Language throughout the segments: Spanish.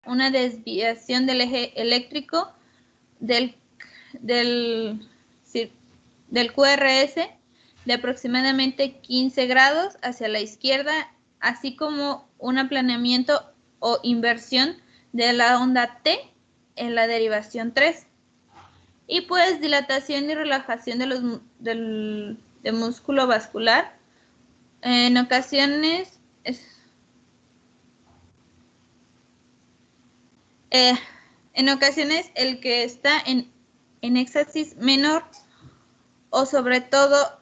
una desviación del eje eléctrico del QRS de aproximadamente 15 grados hacia la izquierda, así como un aplanamiento o inversión de la onda T en la derivación 3. Y pues dilatación y relajación del músculo vascular. En ocasiones el que está en éxtasis menor o sobre todo,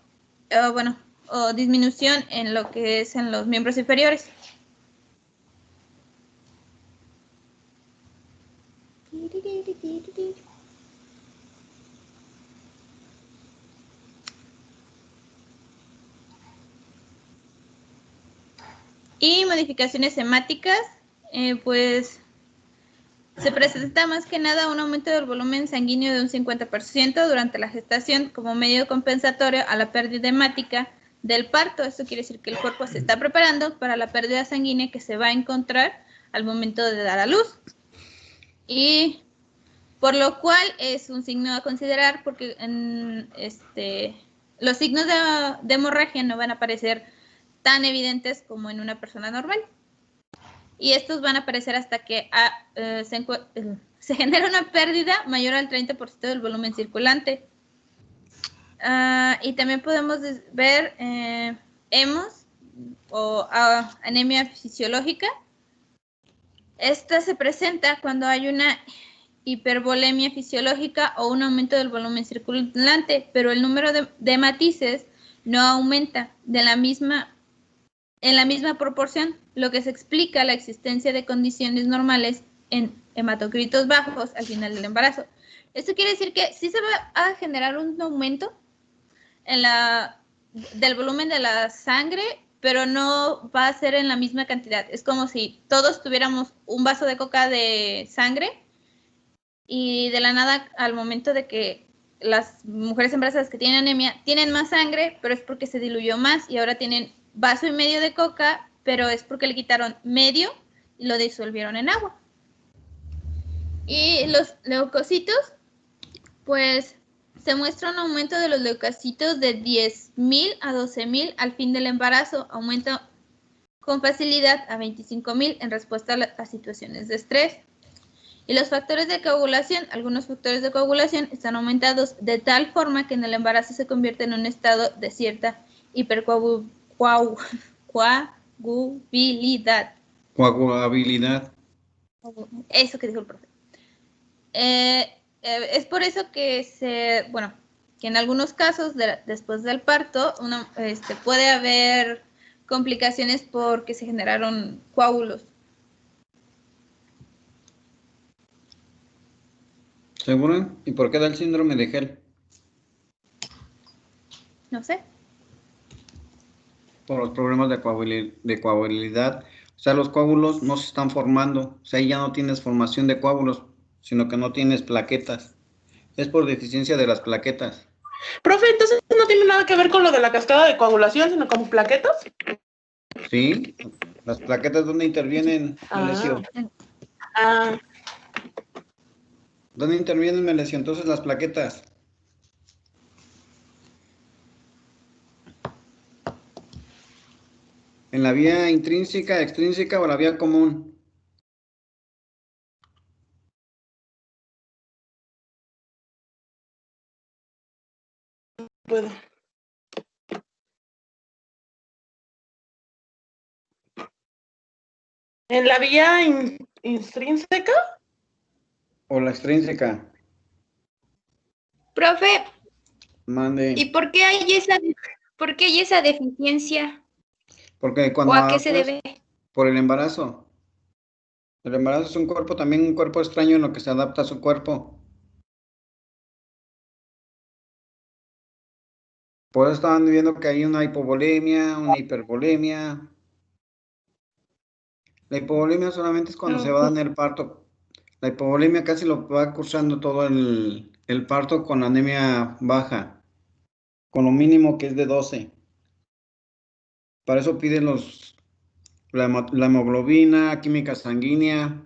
o disminución en lo que es en los miembros inferiores. Y modificaciones hemáticas, pues se presenta más que nada un aumento del volumen sanguíneo de un 50% durante la gestación como medio compensatorio a la pérdida hemática del parto. Esto quiere decir que el cuerpo se está preparando para la pérdida sanguínea que se va a encontrar al momento de dar a luz. Y por lo cual es un signo a considerar porque los signos de hemorragia no van a aparecer tan evidentes como en una persona normal. Y estos van a aparecer hasta que se genera una pérdida mayor al 30% del volumen circulante. Y también podemos ver hemos o anemia fisiológica. Esta se presenta cuando hay una hipervolemia fisiológica o un aumento del volumen circulante, pero el número de matices no aumenta en la misma proporción, lo que se explica la existencia de condiciones normales en hematocritos bajos al final del embarazo. Esto quiere decir que sí se va a generar un aumento del volumen de la sangre, pero no va a ser en la misma cantidad. Es como si todos tuviéramos un vaso de coca de sangre y de la nada, al momento de que las mujeres embarazadas que tienen anemia tienen más sangre, pero es porque se diluyó más y ahora tienen vaso y medio de coca, pero es porque le quitaron medio y lo disolvieron en agua. Y los leucocitos, pues se muestra un aumento de los leucocitos de 10.000 a 12.000 al fin del embarazo, aumento con facilidad a 25.000 en respuesta a situaciones de estrés. Y los factores de coagulación, algunos factores de coagulación están aumentados de tal forma que en el embarazo se convierte en un estado de cierta hipercoagulabilidad. Coagulabilidad. Eso que dijo el profe. Es por eso que que en algunos casos después del parto puede haber complicaciones porque se generaron coágulos. ¿Seguro? ¿Y por qué da el síndrome de Hell? No sé. Por los problemas de coagulabilidad. O sea, los coágulos no se están formando. O sea, ahí ya no tienes formación de coágulos, sino que no tienes plaquetas. Es por deficiencia de las plaquetas. Profe, entonces no tiene nada que ver con lo de la cascada de coagulación, sino como plaquetas. Sí, las plaquetas, ¿dónde intervienen, Melesio? ¿Dónde intervienen, Melesio? Entonces las plaquetas. ¿En la vía intrínseca, extrínseca o la vía común? Puedo. ¿En la vía intrínseca? ¿O la extrínseca? Profe, Mande. ¿y por qué hay esa deficiencia? Porque cuando ¿O a qué se debe? por el embarazo. El embarazo es un cuerpo, también un cuerpo extraño en lo que se adapta a su cuerpo. Por eso estaban viendo que hay una hipovolemia, una hipervolemia. La hipovolemia solamente es cuando se va a dar el parto. La hipovolemia casi lo va cursando todo el parto con anemia baja, con lo mínimo que es de 12. Para eso piden la hemoglobina, química sanguínea,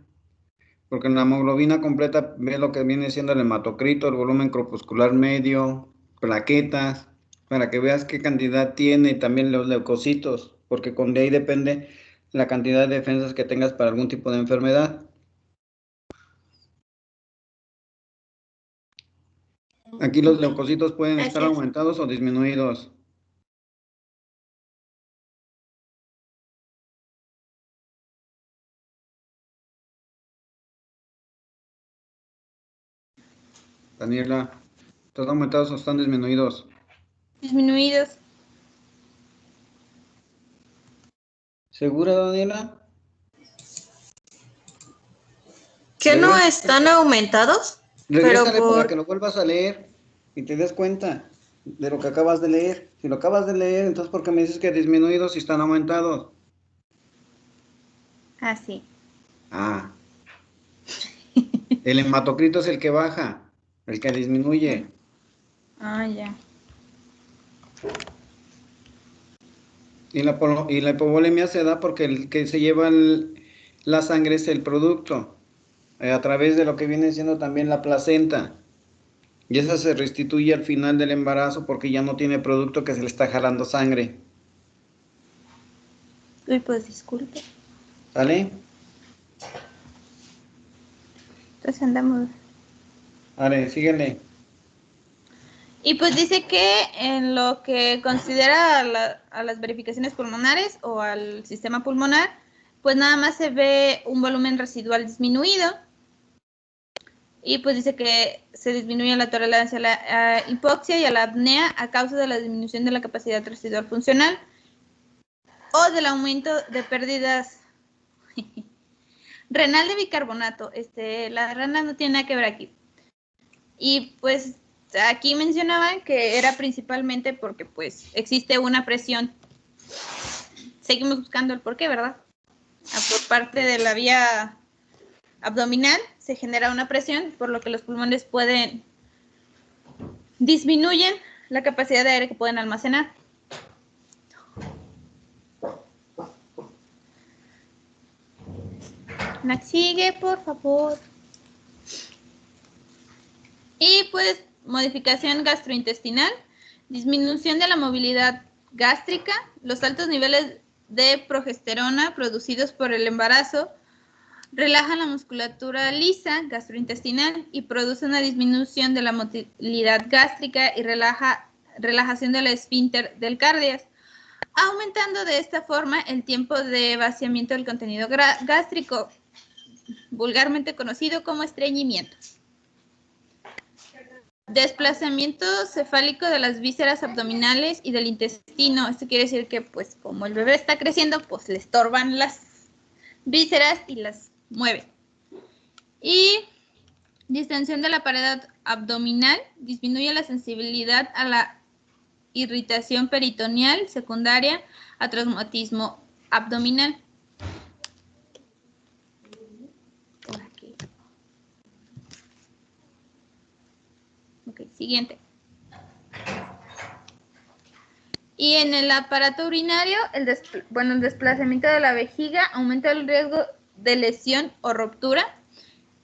Porque en la hemoglobina completa ve lo que viene siendo el hematocrito, el volumen corpuscular medio, plaquetas, para que veas qué cantidad tiene y también los leucocitos, porque con de ahí depende la cantidad de defensas que tengas para algún tipo de enfermedad. Aquí los leucocitos pueden estar Gracias. aumentados o disminuidos. Daniela, ¿están aumentados o están disminuidos? Disminuidos. ¿Segura, Daniela? ¿Que no están aumentados? Regrésale Pero para que lo vuelvas a leer y te des cuenta de lo que acabas de leer. Si lo acabas de leer, entonces ¿por qué me dices que disminuidos y están aumentados? Así. Ah. El hematocrito es el que baja, el que disminuye. Ah, ya. Y la hipovolemia se da porque el que se lleva la sangre es el producto, a través de lo que viene siendo también la placenta. Y esa se restituye al final del embarazo porque ya no tiene producto que se le está jalando sangre. Uy, pues disculpe. ¿Sale? Entonces andamos. Vale, síguele. Y pues dice que en lo que considera a las verificaciones pulmonares o al sistema pulmonar, pues nada más se ve un volumen residual disminuido. Y pues dice que se disminuye la tolerancia a la hipoxia y a la apnea a causa de la disminución de la capacidad residual funcional o del aumento de pérdidas renal de bicarbonato. La renal no tiene nada que ver aquí. Y pues aquí mencionaban que era principalmente porque pues existe una presión. Seguimos buscando el porqué, ¿verdad? Por parte de la vía abdominal se genera una presión, por lo que los pulmones disminuyen la capacidad de aire que pueden almacenar. La sigue, por favor. Y pues modificación gastrointestinal, disminución de la movilidad gástrica, los altos niveles de progesterona producidos por el embarazo relajan la musculatura lisa gastrointestinal y produce una disminución de la motilidad gástrica y relajación del esfínter del cardias, aumentando de esta forma el tiempo de vaciamiento del contenido gástrico, vulgarmente conocido como estreñimiento. Desplazamiento cefálico de las vísceras abdominales y del intestino. Esto quiere decir que, pues, como el bebé está creciendo, pues le estorban las vísceras y las mueve. Y distensión de la pared abdominal disminuye la sensibilidad a la irritación peritoneal secundaria a traumatismo abdominal. Por aquí. Ok, siguiente. Y en el aparato urinario, el desplazamiento de la vejiga aumenta el riesgo de lesión o ruptura,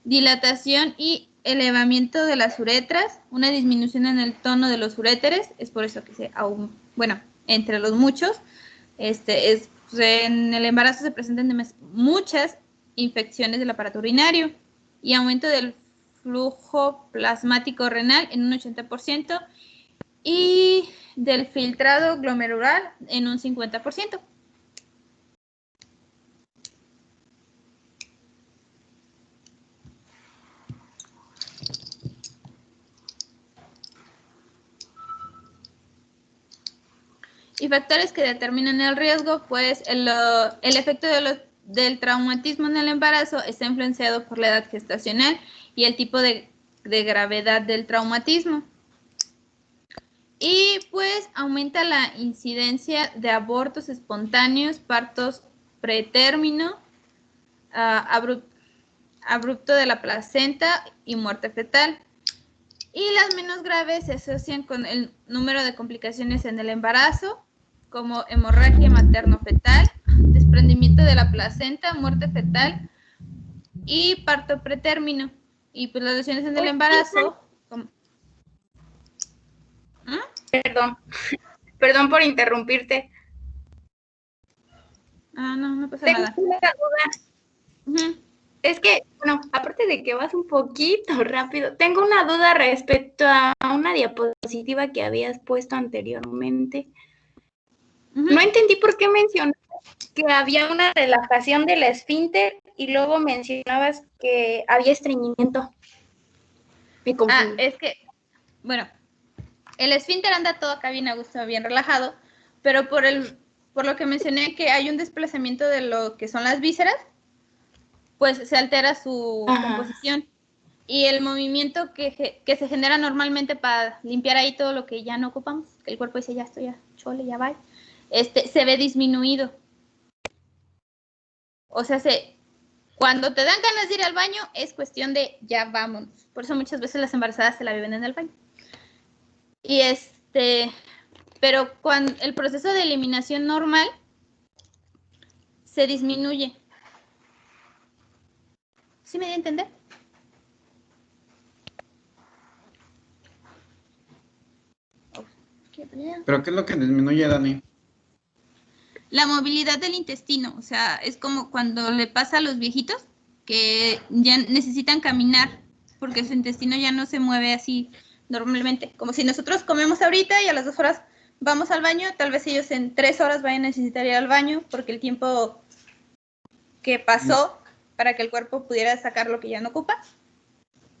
dilatación y elevamiento de las uretras, una disminución en el tono de los uréteres, es por eso que entre los muchos, en el embarazo se presentan muchas infecciones del aparato urinario y aumento del flujo plasmático renal en un 80% y del filtrado glomerular en un 50%. Y factores que determinan el riesgo, pues el efecto del traumatismo en el embarazo está influenciado por la edad gestacional y el tipo de gravedad del traumatismo. Y pues aumenta la incidencia de abortos espontáneos, partos pretérmino, abrupto de la placenta y muerte fetal. Y las menos graves se asocian con el número de complicaciones en el embarazo, como hemorragia materno-fetal, desprendimiento de la placenta, muerte fetal, y parto pretérmino. Y pues las lesiones en el embarazo... Perdón por interrumpirte. No pasa Tengo nada. una duda. Es que, bueno, aparte de que vas un poquito rápido, tengo una duda respecto a una diapositiva que habías puesto anteriormente. No entendí por qué mencionabas que había una relajación del esfínter y luego mencionabas que había estreñimiento. Me confundí. Es que, bueno, el esfínter anda todo acá bien a gusto, bien relajado, pero por lo que mencioné que hay un desplazamiento de lo que son las vísceras, pues se altera su composición. Y el movimiento que se genera normalmente para limpiar ahí todo lo que ya no ocupamos, que el cuerpo dice, ya estoy, ya chole, ya va, se ve disminuido. O sea, cuando te dan ganas de ir al baño, es cuestión de ya vámonos. Por eso muchas veces las embarazadas se la viven en el baño. Y pero cuando el proceso de eliminación normal se disminuye. ¿Sí me di a entender? ¿Pero qué es lo que disminuye, Dani? La movilidad del intestino, o sea, es como cuando le pasa a los viejitos que ya necesitan caminar porque su intestino ya no se mueve así normalmente. Como si nosotros comemos ahorita y a las 2 horas vamos al baño, tal vez ellos en 3 horas vayan a necesitar ir al baño porque el tiempo que pasó para que el cuerpo pudiera sacar lo que ya no ocupa.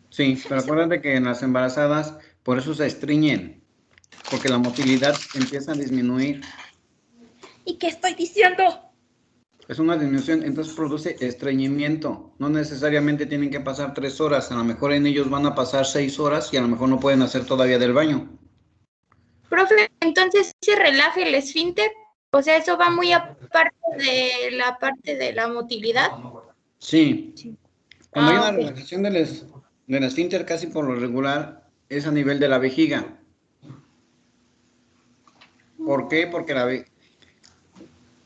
Sí, pero acuérdate que en las embarazadas por eso se estreñen, porque la motilidad empieza a disminuir. ¿Y qué estoy diciendo? Es una disminución, entonces produce estreñimiento. No necesariamente tienen que pasar 3 horas, a lo mejor en ellos van a pasar 6 horas y a lo mejor no pueden hacer todavía del baño. Profe, entonces se relaja el esfínter, o sea, eso va muy aparte de la parte de la motilidad. Sí. Cuando hay una Ok. relajación del esfínter, casi por lo regular, es a nivel de la vejiga. ¿Por qué? Porque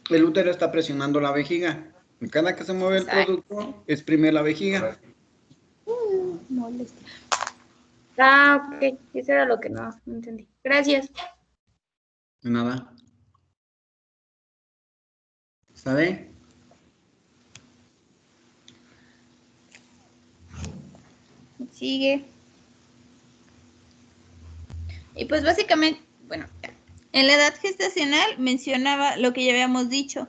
el útero está presionando la vejiga. Y cada que se mueve el producto, exprime la vejiga. Molestia. Ok, eso era lo que no entendí. Gracias. De nada. ¿Sabe? Sigue. Y pues básicamente, bueno, en la edad gestacional mencionaba lo que ya habíamos dicho,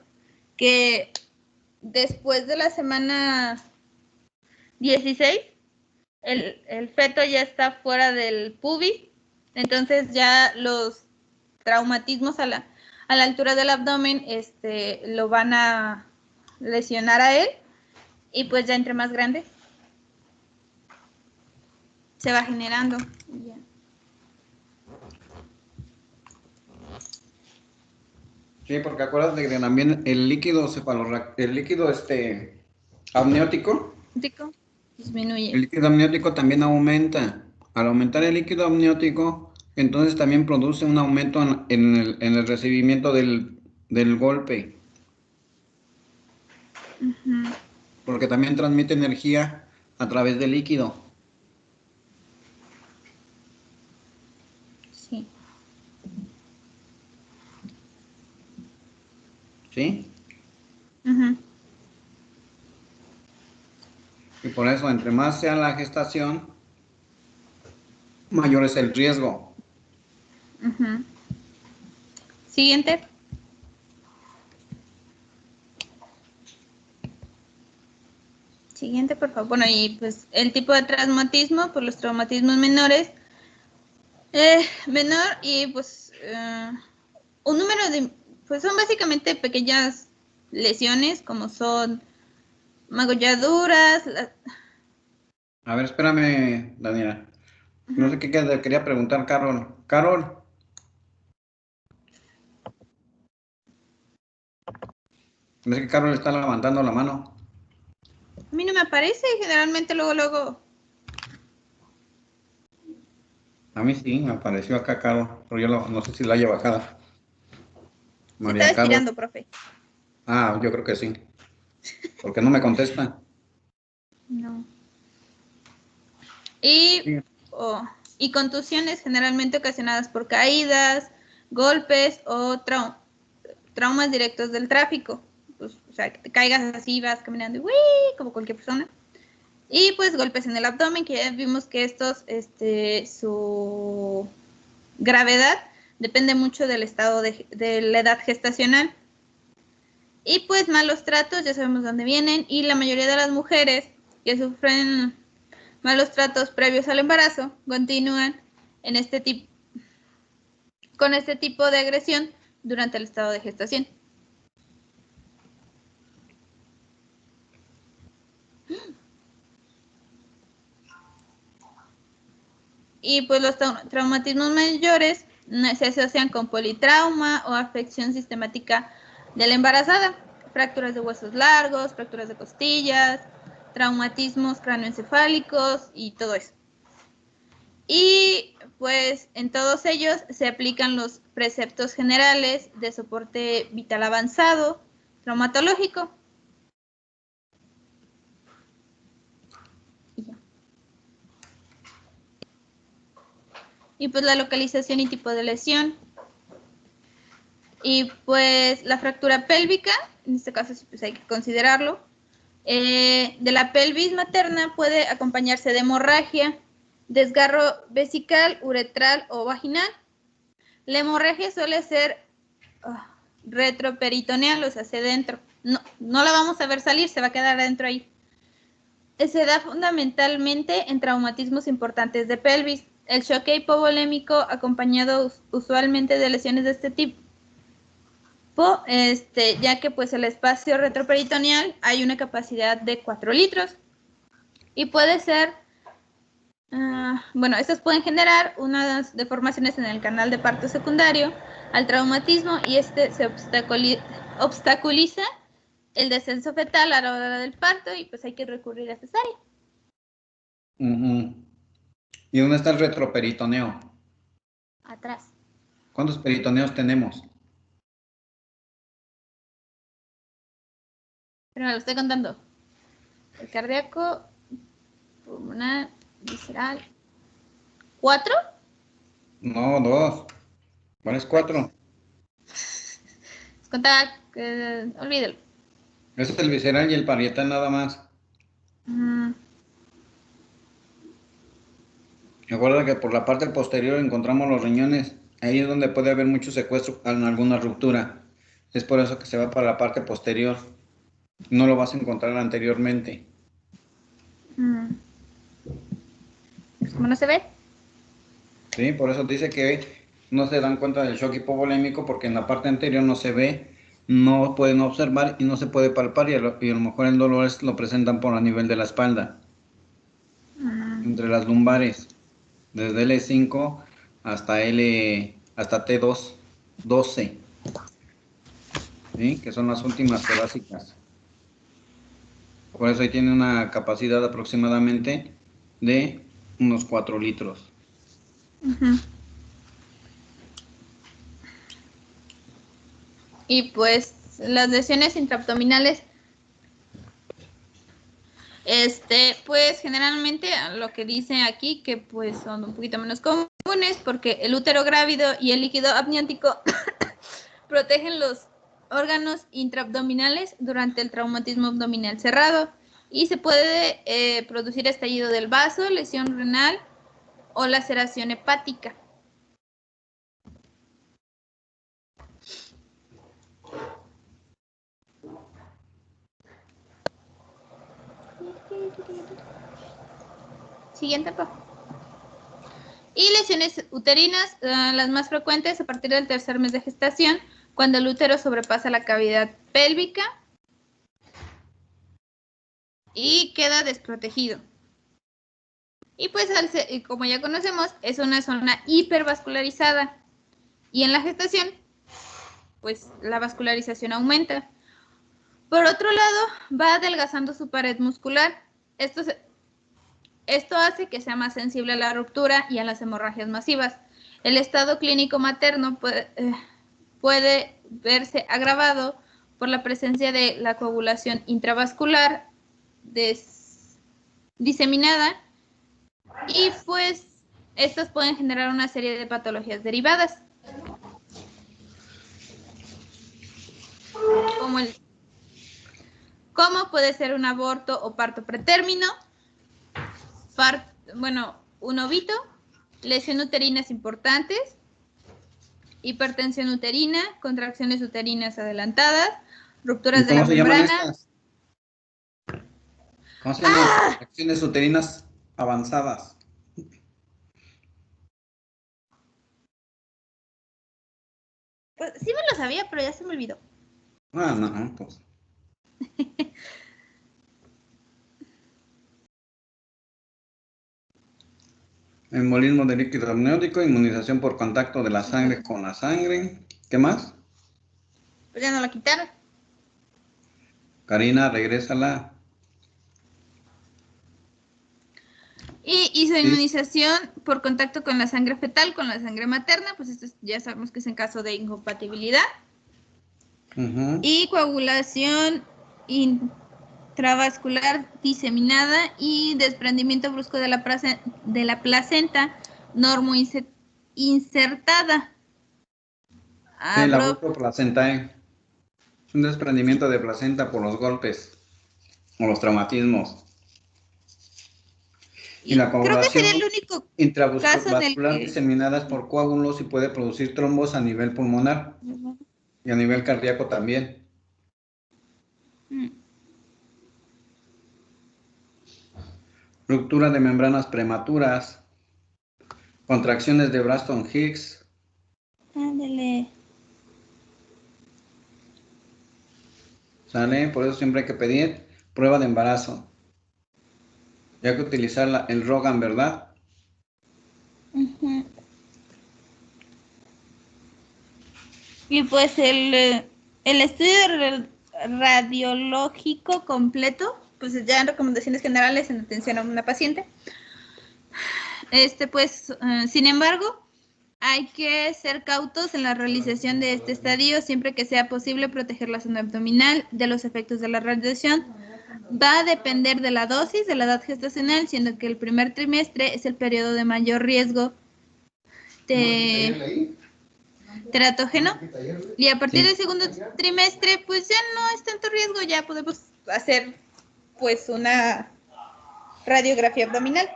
que después de la semana 16, el feto ya está fuera del pubis, entonces ya los traumatismos a la altura del abdomen lo van a lesionar a él, y pues ya entre más grande se va generando. Ya. Sí, porque acuérdate que también el líquido amniótico, Disminuye. el líquido amniótico también aumenta. Al aumentar el líquido amniótico, entonces también produce un aumento en el recibimiento del golpe, porque también transmite energía a través del líquido. Sí. ¿Sí? Y por eso, entre más sea la gestación, mayor es el riesgo. Siguiente. Siguiente, por favor. Bueno, y pues el tipo de traumatismo, pues los traumatismos menores, menor y pues un número de, pues son básicamente pequeñas lesiones como son magulladuras. A ver, espérame, Daniela. No sé qué quería preguntar, Carol. Carol. Es que Carol está levantando la mano. A mí no me aparece, generalmente luego. A mí sí, me apareció acá Carol, pero yo no sé si la haya bajada. Se estaba María Carol. estirando, profe. Ah, yo creo que sí. Porque no me contesta. No. Y, Sí. y contusiones generalmente ocasionadas por caídas, golpes o traumas directos del tráfico. Pues, o sea, que te caigas así, vas caminando y ¡uy! Como cualquier persona. Y pues golpes en el abdomen, que ya vimos que estos, su gravedad depende mucho del estado de la edad gestacional. Y pues malos tratos, ya sabemos dónde vienen, y la mayoría de las mujeres que sufren malos tratos previos al embarazo continúan en con este tipo de agresión durante el estado de gestación. Y pues los traumatismos mayores se asocian con politrauma o afección sistemática de la embarazada, fracturas de huesos largos, fracturas de costillas, traumatismos cráneoencefálicos y todo eso. Y pues en todos ellos se aplican los preceptos generales de soporte vital avanzado, traumatológico. Y pues la localización y tipo de lesión. Y pues la fractura pélvica, en este caso pues hay que considerarlo, de la pelvis materna puede acompañarse de hemorragia, desgarro vesical, uretral o vaginal. La hemorragia suele ser retroperitoneal, o sea, hacia dentro. No la vamos a ver salir, se va a quedar adentro ahí. Se da fundamentalmente en traumatismos importantes de pelvis. El choque hipovolémico acompañado usualmente de lesiones de este tipo, ya que pues el espacio retroperitoneal hay una capacidad de 4 litros y puede ser, bueno, estos pueden generar unas deformaciones en el canal de parto secundario al traumatismo y se obstaculiza el descenso fetal a la hora del parto y pues hay que recurrir a cesárea. ¿Y dónde está el retroperitoneo? Atrás. ¿Cuántos peritoneos tenemos? Pero me lo estoy contando. El cardíaco, pulmonar, visceral. ¿4? No, 2. ¿Cuál es 4? Contar, olvídalo. Ese es el visceral y el parietal nada más. Recuerda que por la parte posterior encontramos los riñones. Ahí es donde puede haber mucho secuestro en alguna ruptura. Es por eso que se va para la parte posterior. No lo vas a encontrar anteriormente. ¿Cómo no se ve? Sí, por eso dice que no se dan cuenta del shock hipovolémico porque en la parte anterior no se ve, no pueden observar y no se puede palpar y a lo mejor el dolor lo presentan por a nivel de la espalda. Entre las lumbares, desde L5 hasta hasta T2, 12, ¿sí? Que son las últimas torácicas. Por eso ahí tiene una capacidad aproximadamente de unos 4 litros. Y pues las lesiones intraabdominales, pues generalmente lo que dice aquí que pues son un poquito menos comunes porque el útero grávido y el líquido amniótico protegen los órganos intraabdominales durante el traumatismo abdominal cerrado y se puede producir estallido del vaso, lesión renal o laceración hepática. Siguiente, pa. Y lesiones uterinas, las más frecuentes a partir del tercer mes de gestación, cuando el útero sobrepasa la cavidad pélvica y queda desprotegido. Y pues, como ya conocemos, es una zona hipervascularizada. Y en la gestación, pues la vascularización aumenta. Por otro lado, va adelgazando su pared muscular. Esto hace que sea más sensible a la ruptura y a las hemorragias masivas. El estado clínico materno puede verse agravado por la presencia de la coagulación intravascular diseminada y pues estas pueden generar una serie de patologías derivadas, como puede ser un aborto o parto pretérmino, un ovito, lesión uterinas importantes, hipertensión uterina, contracciones uterinas adelantadas, rupturas de la membrana. ¿Cómo se llaman? Contracciones uterinas avanzadas. Pues sí me lo sabía, pero ya se me olvidó. Ah, no, pues. Embolismo de líquido amniótico, inmunización por contacto de la sangre con la sangre. ¿Qué más? Pues ya no la quitaron. Karina, regrésala. Y hizo inmunización por contacto con la sangre fetal, con la sangre materna, pues esto ya sabemos que es en caso de incompatibilidad. Y coagulación intravascular diseminada y desprendimiento brusco de la placenta normoinsertada. Sí, el aborto placentae. Es un desprendimiento de placenta por los golpes o los traumatismos. Y la coagulación creo que sería el único intravascular diseminada es por coágulos y puede producir trombos a nivel pulmonar y a nivel cardíaco también. Ruptura de membranas prematuras, contracciones de Braxton Hicks. Ándale. ¿Sale? Por eso siempre hay que pedir prueba de embarazo. Y hay que utilizar el Rogan, ¿verdad? Y pues el estudio radiológico completo, pues ya en recomendaciones generales en atención a una paciente. Sin embargo, hay que ser cautos en la realización de este estadio, siempre que sea posible proteger la zona abdominal de los efectos de la radiación. Va a depender de la dosis, de la edad gestacional, siendo que el primer trimestre es el periodo de mayor riesgo teratógeno, y a partir del segundo trimestre pues ya no es tanto riesgo, ya podemos hacer pues una radiografía abdominal.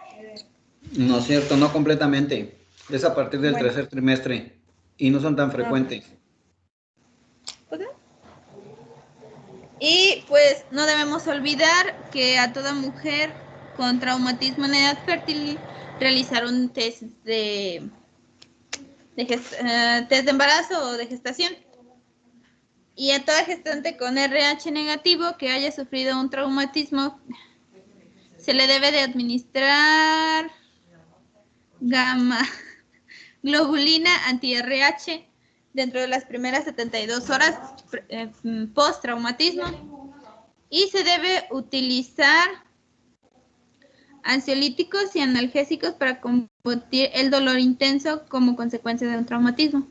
No es cierto, no completamente. Es a partir del tercer trimestre y no son tan frecuentes. Pues no. Y pues no debemos olvidar que a toda mujer con traumatismo en edad fértil realizar un test de embarazo o de gestación. Y a toda gestante con RH negativo que haya sufrido un traumatismo se le debe de administrar gamma globulina anti-RH dentro de las primeras 72 horas post-traumatismo, y se debe utilizar ansiolíticos y analgésicos para combatir el dolor intenso como consecuencia de un traumatismo.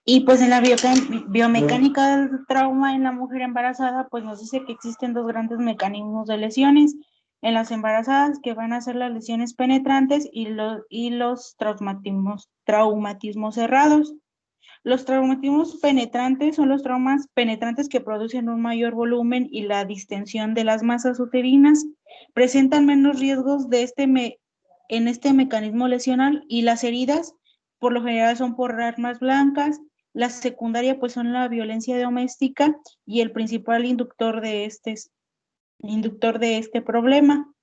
Y pues en la biomecánica del trauma en la mujer embarazada, pues nos dice que existen dos grandes mecanismos de lesiones en las embarazadas, que van a ser las lesiones penetrantes y los traumatismos cerrados. Los traumatismos penetrantes son los traumas penetrantes que producen un mayor volumen y la distensión de las masas uterinas, presentan menos riesgos de en este mecanismo lesional, y las heridas por lo general son por armas blancas. La secundaria pues son la violencia doméstica y el principal inductor de este problema.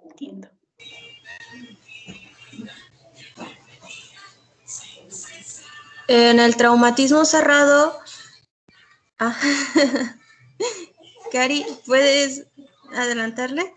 Entiendo. En el traumatismo cerrado, Cari, ¿puedes adelantarle?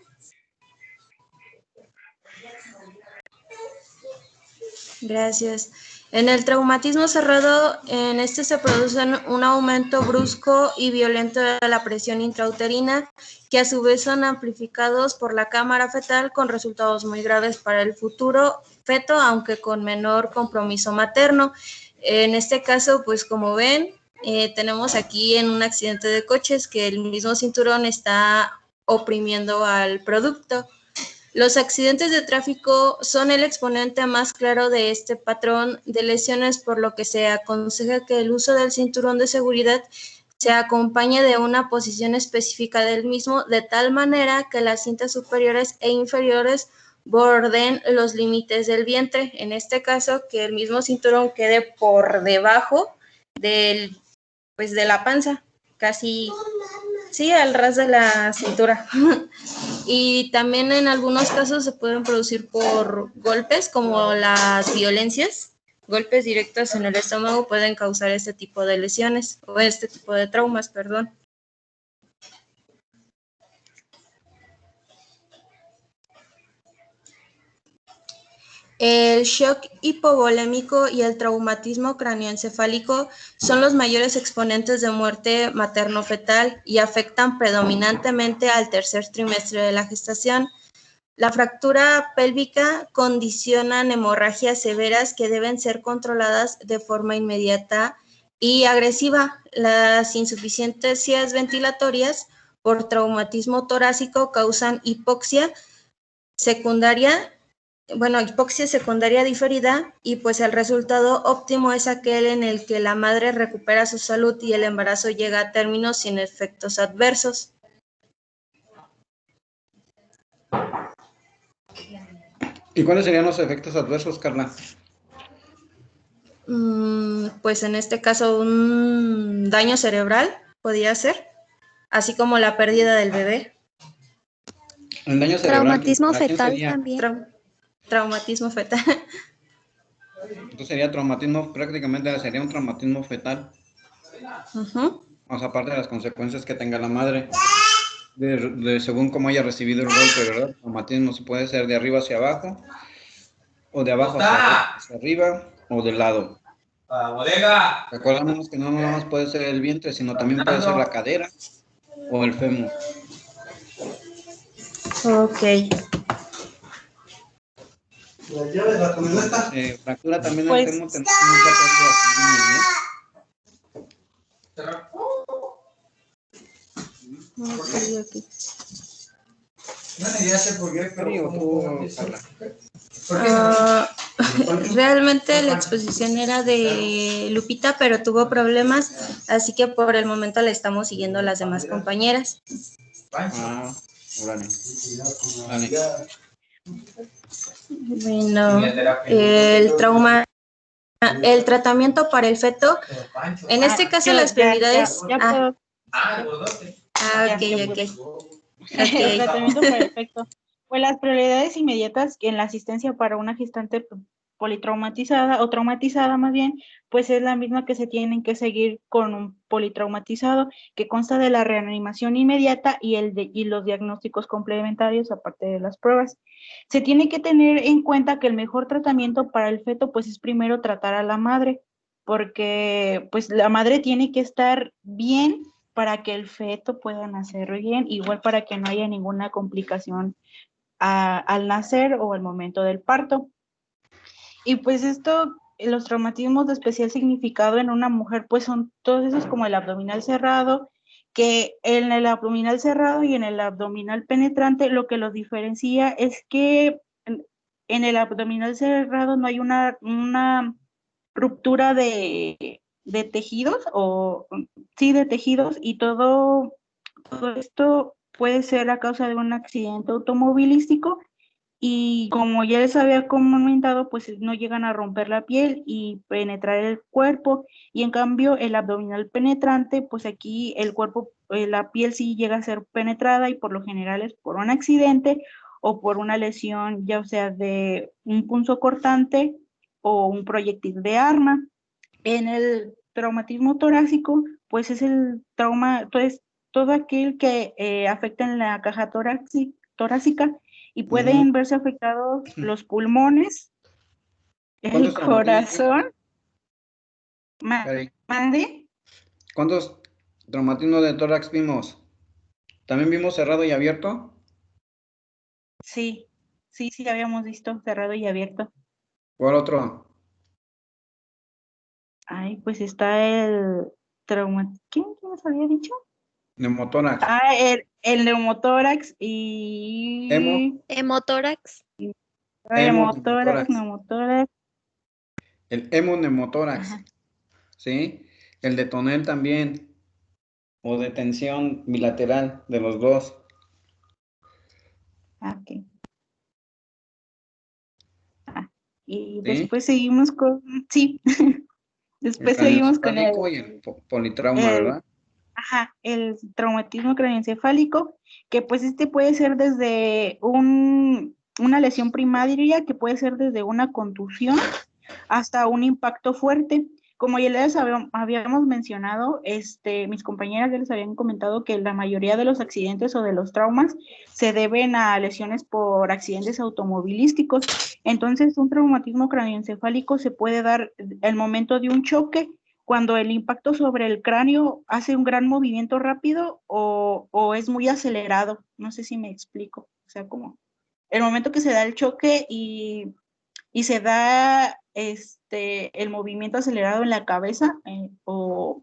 Gracias. En el traumatismo cerrado, en este se produce un aumento brusco y violento de la presión intrauterina, que a su vez son amplificados por la cámara fetal con resultados muy graves para el futuro feto, aunque con menor compromiso materno. En este caso, pues como ven, tenemos aquí en un accidente de coches que el mismo cinturón está oprimiendo al producto. Los accidentes de tráfico son el exponente más claro de este patrón de lesiones, por lo que se aconseja que el uso del cinturón de seguridad se acompañe de una posición específica del mismo, de tal manera que las cintas superiores e inferiores borden los límites del vientre. En este caso, que el mismo cinturón quede por debajo de la panza, casi, sí, al ras de la cintura. Y también en algunos casos se pueden producir por golpes, como las violencias. Golpes directos en el estómago pueden causar este tipo de lesiones, o este tipo de traumas, perdón. El shock hipovolémico y el traumatismo cráneoencefálico son los mayores exponentes de muerte materno-fetal y afectan predominantemente al tercer trimestre de la gestación. La fractura pélvica condiciona hemorragias severas que deben ser controladas de forma inmediata y agresiva. Las insuficiencias ventilatorias por traumatismo torácico causan hipoxia secundaria diferida, y pues el resultado óptimo es aquel en el que la madre recupera su salud y el embarazo llega a término sin efectos adversos. ¿Y cuáles serían los efectos adversos, Carla? Pues en este caso un daño cerebral podría ser, así como la pérdida del bebé. El daño cerebral. Traumatismo fetal también. Traumatismo fetal. Entonces sería traumatismo, prácticamente sería un traumatismo fetal. Uh-huh. O sea, aparte de las consecuencias que tenga la madre, según cómo haya recibido el golpe, ¿verdad? Traumatismo se puede ser de arriba hacia abajo, o de abajo hacia arriba, o de lado. Recordamos que no nada más puede ser el vientre, sino también puede ser la cadera o el fémur. Ok. Fractura también Pues, el fémur, tenemos mucha pérdida. Okay. Realmente la exposición era de Lupita, pero tuvo problemas, así que por el momento le estamos siguiendo las demás compañeras. Vale. Bueno, el tratamiento para el feto, en este caso las prioridades. Ok. El tratamiento perfecto. Pues las prioridades inmediatas en la asistencia para una gestante politraumatizada o traumatizada más bien, pues es la misma que se tienen que seguir con un politraumatizado, que consta de la reanimación inmediata y los diagnósticos complementarios aparte de las pruebas. Se tiene que tener en cuenta que el mejor tratamiento para el feto pues es primero tratar a la madre, porque pues la madre tiene que estar bien para que el feto pueda nacer bien, igual para que no haya ninguna complicación al nacer o al momento del parto. Y pues los traumatismos de especial significado en una mujer, pues son todos esos como el abdominal cerrado, que en el abdominal cerrado y en el abdominal penetrante lo que los diferencia es que en el abdominal cerrado no hay una ruptura de tejidos, de tejidos, y todo esto puede ser a causa de un accidente automovilístico, y como ya les había comentado, pues no llegan a romper la piel y penetrar el cuerpo, y en cambio el abdominal penetrante, pues aquí el cuerpo, la piel sí llega a ser penetrada y por lo general es por un accidente o por una lesión, ya sea de un punzocortante o un proyectil de arma. En el traumatismo torácico, pues es el trauma, pues todo aquel que afecta en la caja torácica y pueden verse afectados los pulmones, el corazón. ¿Mande? ¿Cuántos traumatismos de tórax vimos? ¿También vimos cerrado y abierto? Sí, habíamos visto cerrado y abierto. ¿Cuál otro? Ay, pues está el trauma. ¿Quién nos había dicho? Neumotórax. Ah, el neumotórax y... Hemotórax. Hemotórax, neumotórax. El hemoneumotórax. Ajá. ¿Sí? El de tonel también. O de tensión bilateral de los dos. Ok. Y ¿Sí? después seguimos con... Sí. Después El seguimos con el... craneoencefálico y el politrauma, ¿verdad? Ajá, el traumatismo craneoencefálico, que pues puede ser desde una lesión primaria, que puede ser desde una contusión hasta un impacto fuerte. Como ya les habíamos mencionado, mis compañeras ya les habían comentado que la mayoría de los accidentes o de los traumas se deben a lesiones por accidentes automovilísticos. Entonces, un traumatismo craneoencefálico se puede dar al momento de un choque, cuando el impacto sobre el cráneo hace un gran movimiento rápido o es muy acelerado. No sé si me explico. O sea, como el momento que se da el choque y se da el movimiento acelerado en la cabeza o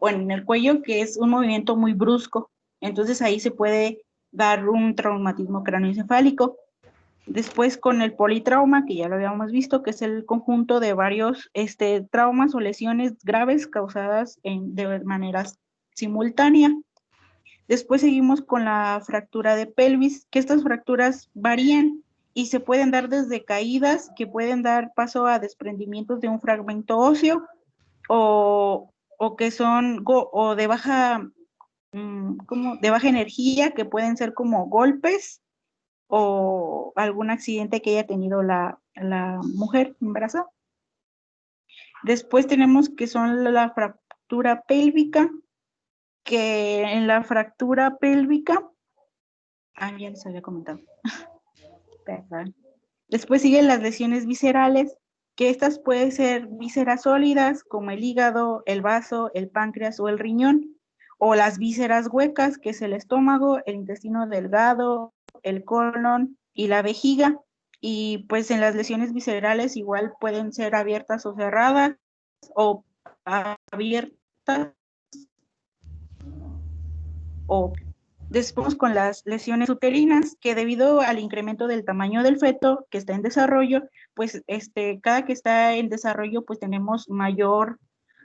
en el cuello, que es un movimiento muy brusco. Entonces ahí se puede dar un traumatismo craneoencefálico. Después con el politrauma, que ya lo habíamos visto, que es el conjunto de varios traumas o lesiones graves causadas de maneras simultáneas. Después seguimos con la fractura de pelvis, que estas fracturas varían y se pueden dar desde caídas, que pueden dar paso a desprendimientos de un fragmento óseo, o que son o de baja, como de baja energía, que pueden ser como golpes o algún accidente que haya tenido la mujer embarazada. Después tenemos que son la fractura pélvica, que en la fractura pélvica, ya les había comentado. Perdón. Después siguen las lesiones viscerales, que estas pueden ser vísceras sólidas, como el hígado, el vaso, el páncreas o el riñón, o las vísceras huecas, que es el estómago, el intestino delgado, el colon y la vejiga. Y pues en las lesiones viscerales igual pueden ser abiertas o cerradas, o abiertas o después con las lesiones uterinas, que debido al incremento del tamaño del feto que está en desarrollo, pues cada que está en desarrollo, pues tenemos mayor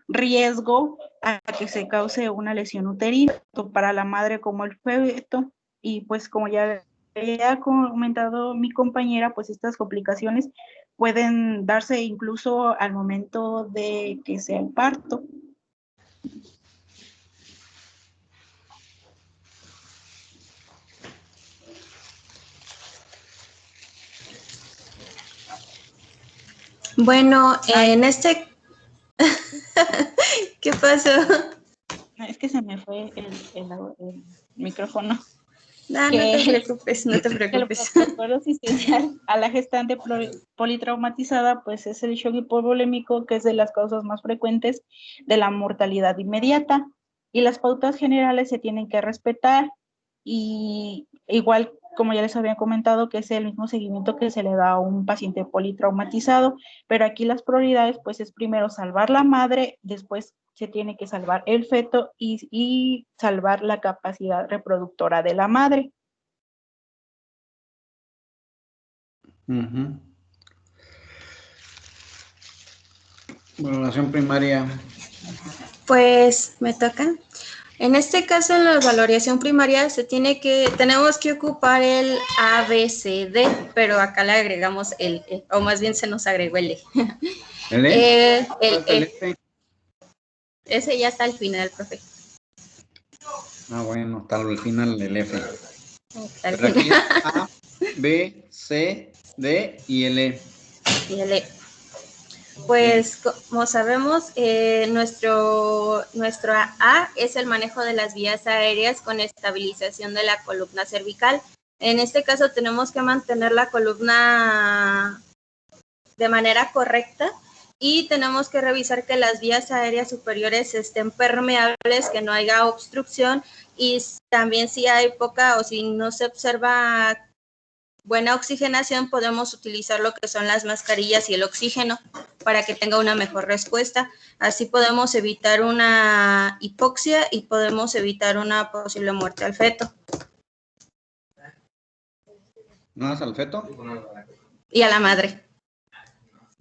riesgo a que se cause una lesión uterina, tanto para la madre como el feto. Y pues como ya ha comentado mi compañera, pues estas complicaciones pueden darse incluso al momento de que sea el parto. Bueno, en ¿qué pasó? Es que se me fue el micrófono. No te preocupes, no te preocupes. El protocolo asistencial a la gestante politraumatizada, pues es el shock hipovolémico, que es de las causas más frecuentes de la mortalidad inmediata, y las pautas generales se tienen que respetar, y igual como ya les había comentado, que es el mismo seguimiento que se le da a un paciente politraumatizado, pero aquí las prioridades pues es primero salvar la madre, después se tiene que salvar el feto y salvar la capacidad reproductora de la madre. Valoración primaria. Pues me toca. En este caso, en la valoración primaria tenemos que ocupar el A, B, C, D, pero acá le agregamos el E, o más bien se nos agregó el E. ¿El E? El ¿El E. F? Ese ya está al final, profe. Ah, bueno, está al final el F. Está al Pero aquí final. es A, B, C, D y el E. Y el E. Pues como sabemos, nuestro A es el manejo de las vías aéreas con estabilización de la columna cervical. En este caso tenemos que mantener la columna de manera correcta y tenemos que revisar que las vías aéreas superiores estén permeables, que no haya obstrucción y también si hay poca o si no se observa buena oxigenación, podemos utilizar lo que son las mascarillas y el oxígeno para que tenga una mejor respuesta. Así podemos evitar una hipoxia y podemos evitar una posible muerte al feto. ¿No es al feto? Y a la madre.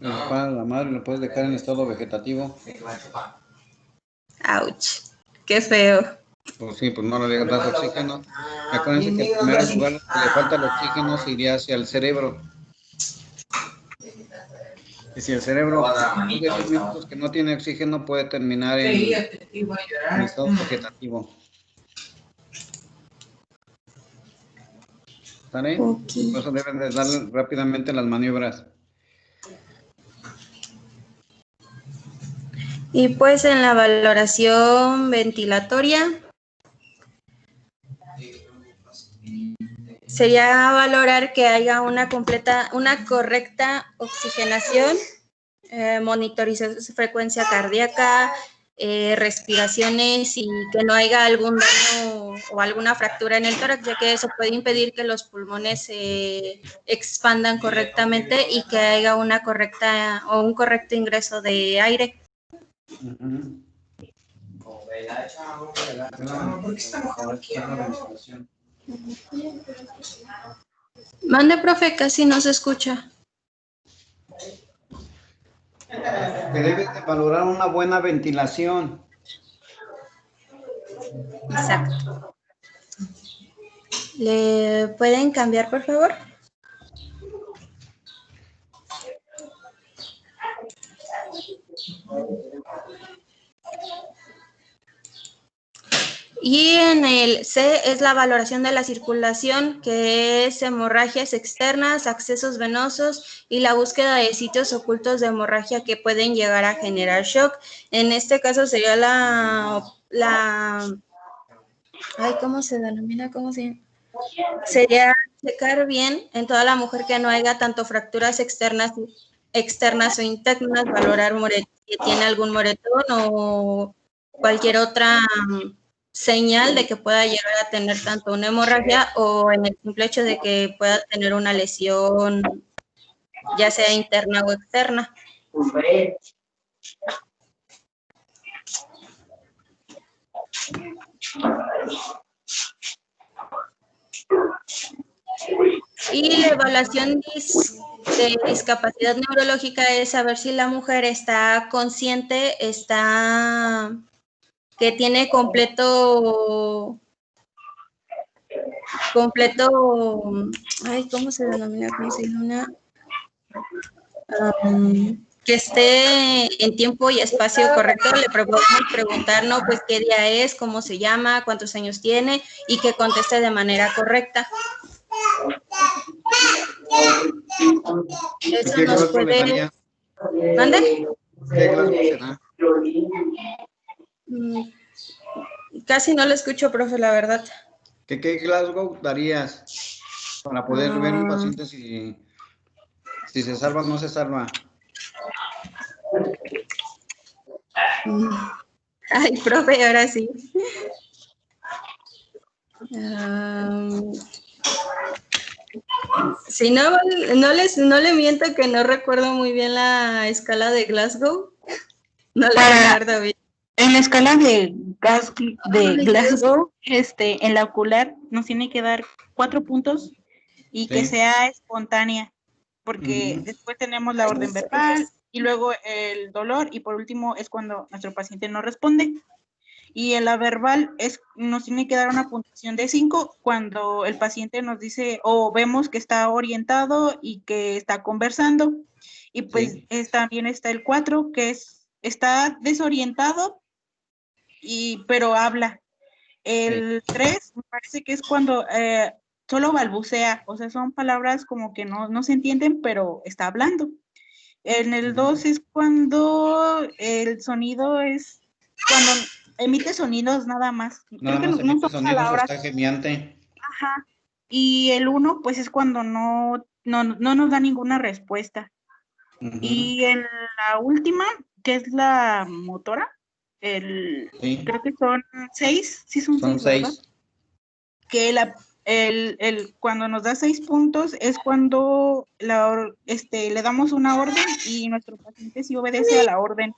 Para la madre lo puedes dejar en estado vegetativo. Ouch, qué feo. Pues sí, pues no le das oxígeno. Acuérdense que en primer lugar le falta el oxígeno, se iría hacia el cerebro. Y si el cerebro, de 10 minutos que no tiene oxígeno, puede terminar en estado vegetativo. ¿Sale? Okay. Por eso deben de dar rápidamente las maniobras. Y pues en la valoración ventilatoria sería valorar que haya una correcta oxigenación, monitorización de frecuencia cardíaca, respiraciones y que no haya algún daño o alguna fractura en el tórax, ya que eso puede impedir que los pulmones se expandan correctamente y que haya un correcto ingreso de aire. Mande, profe, casi no se escucha. Que debes de valorar una buena ventilación. Exacto. ¿Le pueden cambiar, por favor? Y en el C es la valoración de la circulación, que es hemorragias externas, accesos venosos y la búsqueda de sitios ocultos de hemorragia que pueden llegar a generar shock. En este caso sería ¿cómo se denomina? Sería checar bien en toda la mujer que no haya tanto fracturas externas o internas, valorar si tiene algún moretón o cualquier otra señal de que pueda llegar a tener tanto una hemorragia o en el simple hecho de que pueda tener una lesión, ya sea interna o externa. Y la evaluación de discapacidad neurológica es saber si la mujer está consciente, que tiene completo, ¿cómo se denomina? Que esté en tiempo y espacio correcto. Le podemos preguntar, ¿no? Pues qué día es, cómo se llama, cuántos años tiene y que conteste de manera correcta. Eso nos puede... ¿Mande? ¿Qué Glasgow será? Casi no lo escucho, profe, la verdad. ¿Qué Glasgow darías para poder ver un paciente si se salva o no se salva? Ay, profe, ahora sí. Si no le miento que no recuerdo muy bien la escala de Glasgow. No la recuerdo bien. En la escala de Glasgow, en la ocular nos tiene que dar 4 puntos y que sea espontánea, porque después tenemos la orden verbal y luego el dolor y por último es cuando nuestro paciente no responde. Y en la verbal nos tiene que dar una puntuación de 5 cuando el paciente nos dice o vemos que está orientado y que está conversando. Y pues Sí. también está el 4, que está desorientado, pero habla. El 3 me parece que es cuando solo balbucea, o sea, son palabras como que no se entienden, pero está hablando. En el 2 es cuando el sonido es cuando emite sonidos nada más. Nada Creo más que no emite son sonidos, palabras. está gemiante. Ajá. Y el 1 pues es cuando no nos da ninguna respuesta. Ujú. Y en la última, que es la motora, Sí. creo que son 6, sí son 6, ¿verdad? 6. Que cuando nos da 6 puntos es cuando le damos una orden y nuestro paciente sí obedece a la orden.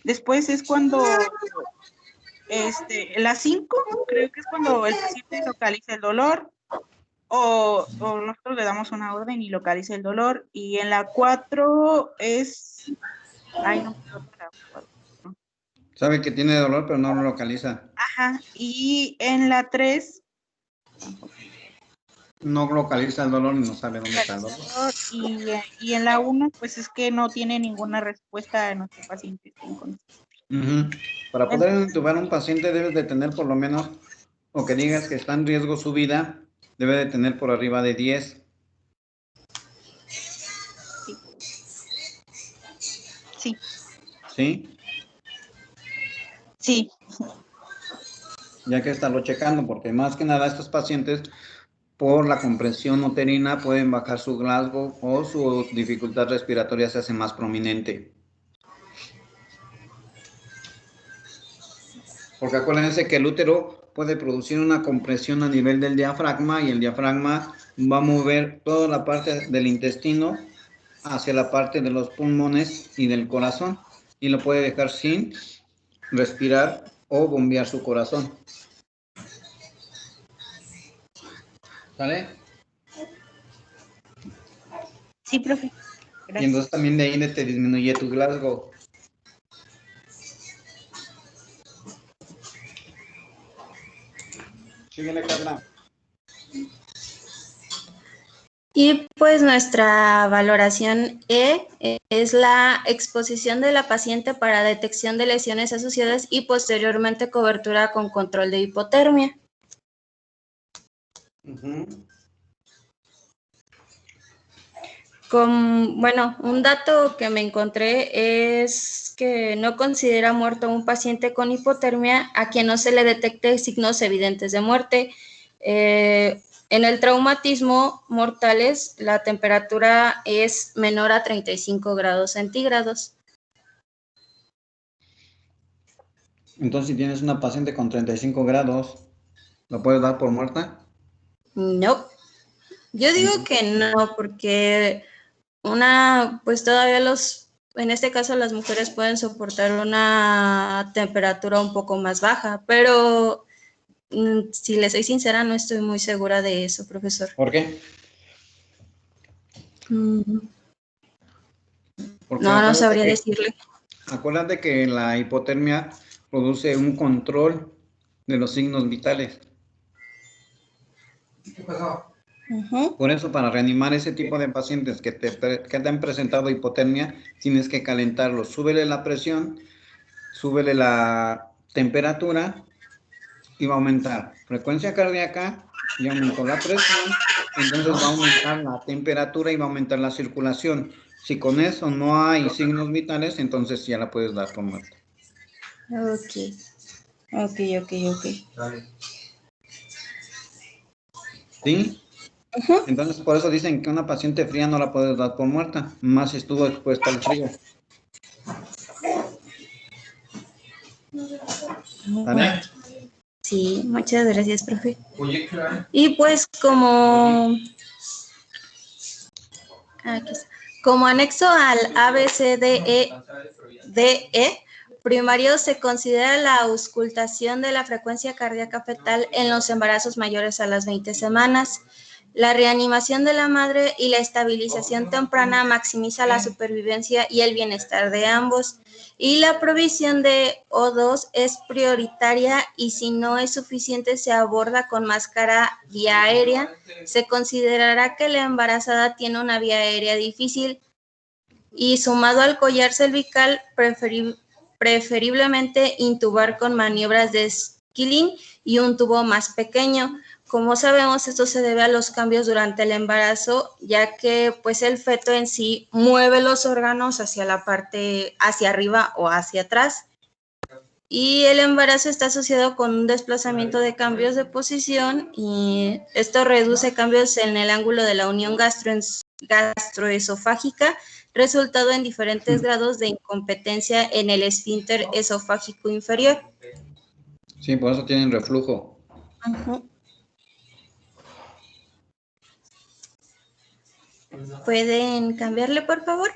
Después es cuando la 5, creo que es cuando el paciente localiza el dolor o nosotros le damos una orden y localiza el dolor. Y en la 4 es... Ay, no me acuerdo la 4. Sabe que tiene dolor, pero no lo localiza. Ajá. Y en la 3... No localiza el dolor y no sabe dónde está el dolor. Y en la 1, pues es que no tiene ninguna respuesta de nuestro paciente. Ujú. Para poder intubar a un paciente debes de tener por lo menos, o que digas que está en riesgo su vida, debe de tener por arriba de 10. Sí. ¿Sí? Sí. Ya que estarlo checando, porque más que nada estos pacientes, por la compresión uterina, pueden bajar su Glasgow o su dificultad respiratoria se hace más prominente. Porque acuérdense que el útero puede producir una compresión a nivel del diafragma y el diafragma va a mover toda la parte del intestino hacia la parte de los pulmones y del corazón y lo puede dejar sin respirar o bombear su corazón. ¿Sale? Sí, profe. Gracias. Y entonces también de ahí te disminuye tu Glasgow. Síguele, Carla. Y pues nuestra valoración E es la exposición de la paciente para detección de lesiones asociadas y posteriormente cobertura con control de hipotermia. Bueno, un dato que me encontré es que no considera muerto a un paciente con hipotermia a quien no se le detecte signos evidentes de muerte. En el traumatismo mortales, la temperatura es menor a 35 grados centígrados. Entonces, si tienes una paciente con 35 grados, ¿la puedes dar por muerta? No. Yo digo que no, porque pues todavía en este caso las mujeres pueden soportar una temperatura un poco más baja, pero si les soy sincera, no estoy muy segura de eso, profesor. ¿Por qué? Porque No sabría decirle. Acuérdate que la hipotermia produce un control de los signos vitales. ¿Qué pasó? Por eso, para reanimar ese tipo de pacientes que te han presentado hipotermia, tienes que calentarlos. Súbele la presión, súbele la temperatura y va a aumentar frecuencia cardíaca y aumentó la presión, entonces va a aumentar la temperatura y va a aumentar la circulación. Si con eso no hay signos vitales, entonces ya la puedes dar por muerta. Ok. ¿Sí? Entonces, por eso dicen que una paciente fría no la puedes dar por muerta, más si estuvo expuesta al frío. ¿Vale? Sí, muchas gracias, profe. Y pues como anexo al ABCDE primario se considera la auscultación de la frecuencia cardíaca fetal en los embarazos mayores a las 20 semanas. La reanimación de la madre y la estabilización temprana maximiza la supervivencia y el bienestar de ambos. Y la provisión de O2 es prioritaria y si no es suficiente se aborda con máscara vía aérea. Se considerará que la embarazada tiene una vía aérea difícil y sumado al collar cervical, preferiblemente intubar con maniobras de skilling y un tubo más pequeño. Como sabemos, esto se debe a los cambios durante el embarazo, ya que pues el feto en sí mueve los órganos hacia la parte, hacia arriba o hacia atrás. Y el embarazo está asociado con un desplazamiento de cambios de posición y esto reduce cambios en el ángulo de la unión gastroesofágica, resultado en diferentes grados de incompetencia en el esfínter esofágico inferior. Sí, por eso tienen reflujo. Ajá. ¿Pueden cambiarle, por favor?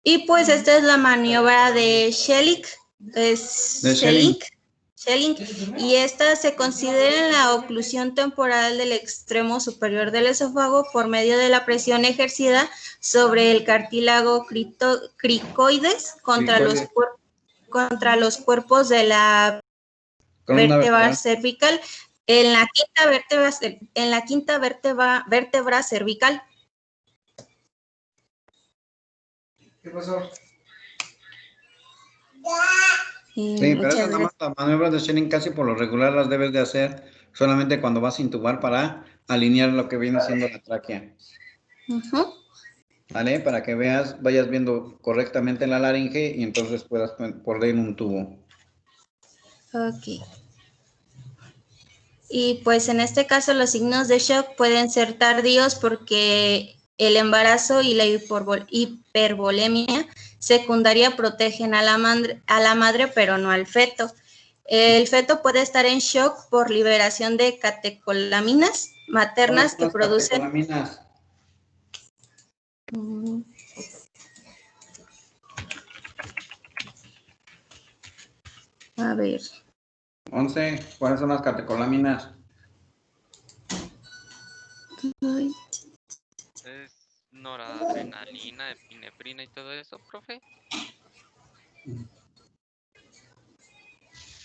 Y pues esta es la maniobra de Schelling. Y esta se considera en la oclusión temporal del extremo superior del esófago por medio de la presión ejercida sobre el cartílago cricoides contra los cuerpos de la vértebra cervical. En la quinta vértebra cervical. ¿Qué pasó? Sí, pero esas nada más las maniobras de Schelling casi por lo regular las debes de hacer solamente cuando vas a intubar para alinear lo que viene siendo la tráquea. ¿Vale? Para que vayas viendo correctamente la laringe y entonces puedas poner un tubo. Ok. Y pues en este caso los signos de shock pueden ser tardíos porque el embarazo y la hipervolemia secundaria protegen a la madre, pero no al feto. El feto puede estar en shock por liberación de catecolaminas maternas que producen... Catecolaminas? A ver. 11. ¿Cuáles son las catecolaminas? ¿Es noradrenalina, epinefrina y todo eso, profe?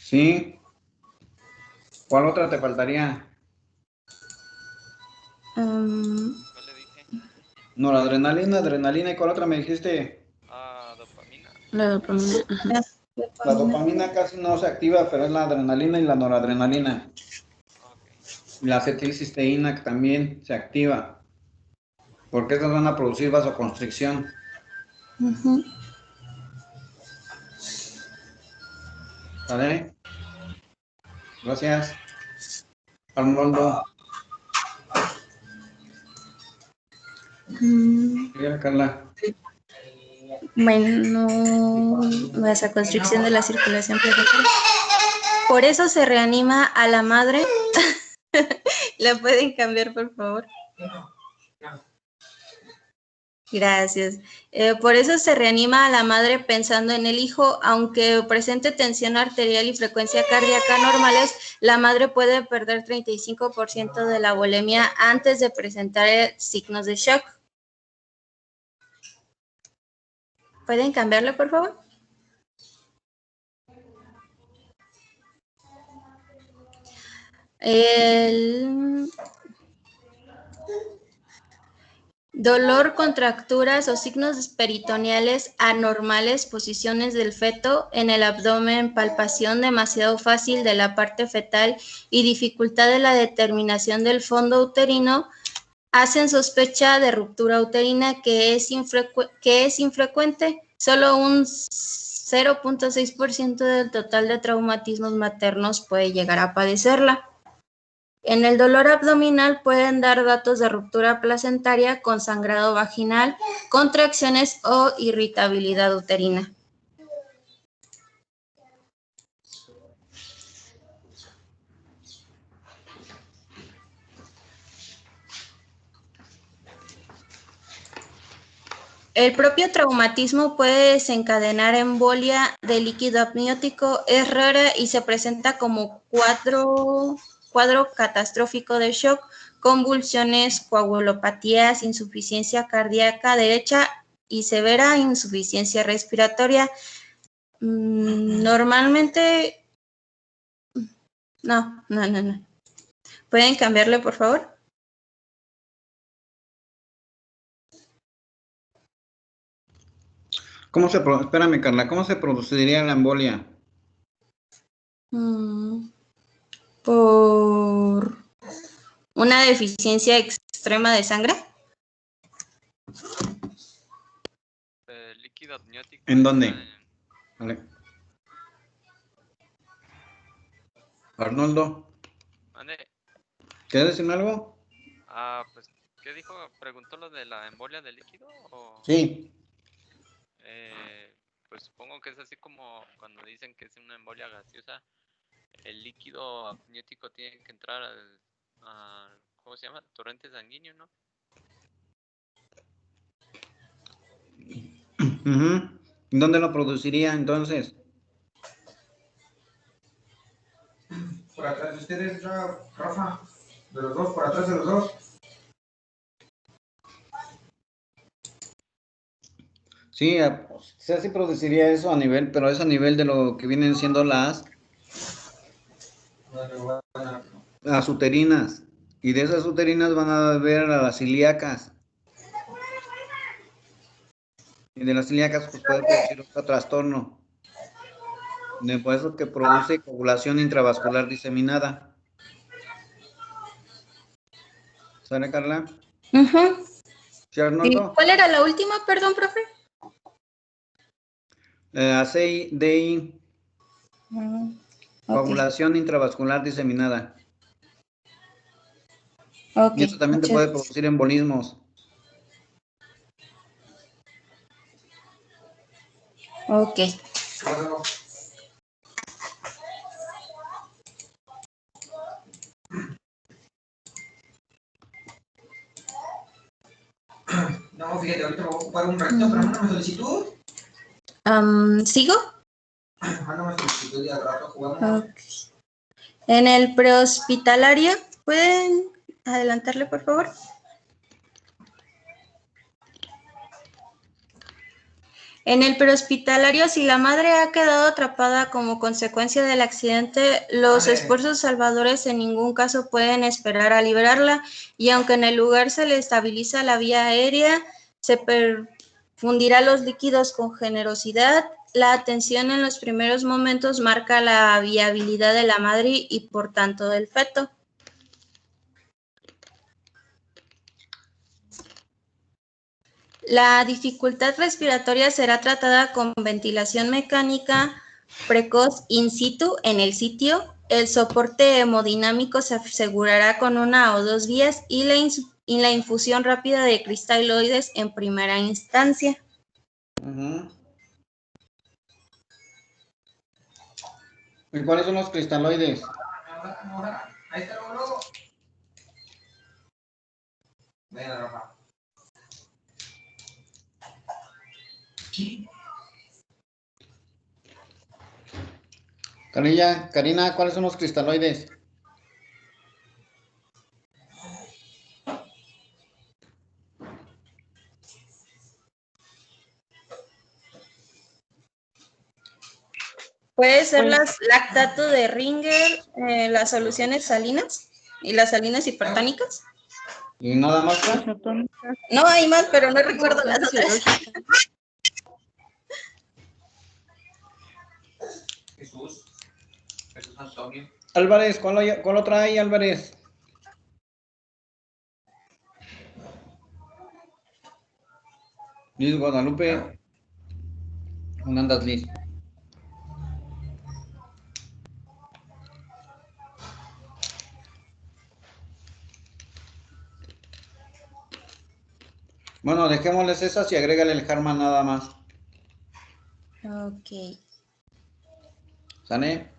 Sí. ¿Cuál otra te faltaría? ¿Cuál le dije? Noradrenalina, adrenalina, ¿y cuál otra me dijiste? Dopamina. La dopamina. Ajá. La dopamina casi no se activa, pero es la adrenalina y la noradrenalina. Okay. La acetilcisteína que también se activa. Porque estas van a producir vasoconstricción. ¿Vale? Gracias. Arnoldo. Mira, Carla. Bueno, vasoconstricción de la circulación planetaria. Por eso se reanima a la madre. ¿La pueden cambiar, por favor? Gracias. Por eso se reanima a la madre pensando en el hijo. Aunque presente tensión arterial y frecuencia cardíaca normales, la madre puede perder 35% de la volemia antes de presentar signos de shock. ¿Pueden cambiarlo, por favor? El dolor, contracturas o signos peritoneales anormales, posiciones del feto en el abdomen, palpación demasiado fácil de la parte fetal y dificultad de la determinación del fondo uterino hacen sospecha de ruptura uterina que es infrecuente. Solo un 0.6% del total de traumatismos maternos puede llegar a padecerla. En el dolor abdominal pueden dar datos de ruptura placentaria con sangrado vaginal, contracciones o irritabilidad uterina. El propio traumatismo puede desencadenar embolia de líquido amniótico, es rara y se presenta como cuadro cuadro catastrófico de shock, convulsiones, coagulopatías, insuficiencia cardíaca derecha y severa insuficiencia respiratoria. Normalmente, no. ¿Pueden cambiarle, por favor? Espérame, Carla, ¿cómo se produciría la embolia? Por una deficiencia extrema de sangre. Líquido amniótico. ¿En dónde? Vale. Arnoldo, ¿Mande? ¿quieres decir algo? Pues, ¿qué dijo? ¿Preguntó lo de la embolia de líquido? O... Sí. Pues supongo que es así como cuando dicen que es una embolia gaseosa. El líquido amniótico tiene que entrar al ¿cómo se llama? Torrente sanguíneo, ¿no? ¿Dónde lo produciría entonces? Por atrás de ustedes, Rafa. De los dos, por atrás de los dos. Sí, sí produciría eso a nivel, pero es a nivel de lo que vienen siendo las uterinas. Y de esas uterinas van a ver a las ilíacas. Y de las ilíacas pues puede producir otro trastorno. Por eso que produce coagulación intravascular diseminada. ¿Sale, Carla? ¿Sí, Arnoldo? ¿Cuál era la última, perdón, profe? ACI-DI. Coagulación intravascular diseminada. Y eso también te puede producir embolismos. Ok. No, fíjate, ahorita me voy a ocupar un ratito, pero mándame solicitud. ¿Sigo? Mándame solicitud y al rato jugamos. Okay. En el prehospitalario, ¿pueden adelantarle, por favor? En el prehospitalario, si la madre ha quedado atrapada como consecuencia del accidente, los esfuerzos salvadores en ningún caso pueden esperar a liberarla, y aunque en el lugar se le estabiliza la vía aérea, se perfundirá los líquidos con generosidad. La atención en los primeros momentos marca la viabilidad de la madre y por tanto del feto. La dificultad respiratoria será tratada con ventilación mecánica precoz in situ en el sitio. El soporte hemodinámico se asegurará con 1 o 2 vías y la infusión rápida de cristaloides en primera instancia. ¿Y cuáles son los cristaloides? Ahí está luego. Venga, Rafa. Karina, ¿cuáles son los cristaloides? Puede ser las lactato de Ringer, las soluciones salinas y las salinas hipertónicas. ¿Y nada más? No, hay más, pero no recuerdo las otras. Jesús Antonio. Álvarez, ¿cuál otra hay, Álvarez? Liz Guadalupe. ¿Dónde andas, Liz? Bueno, dejémosles esas y agrégale el Harman nada más. Ok. ¿Sale?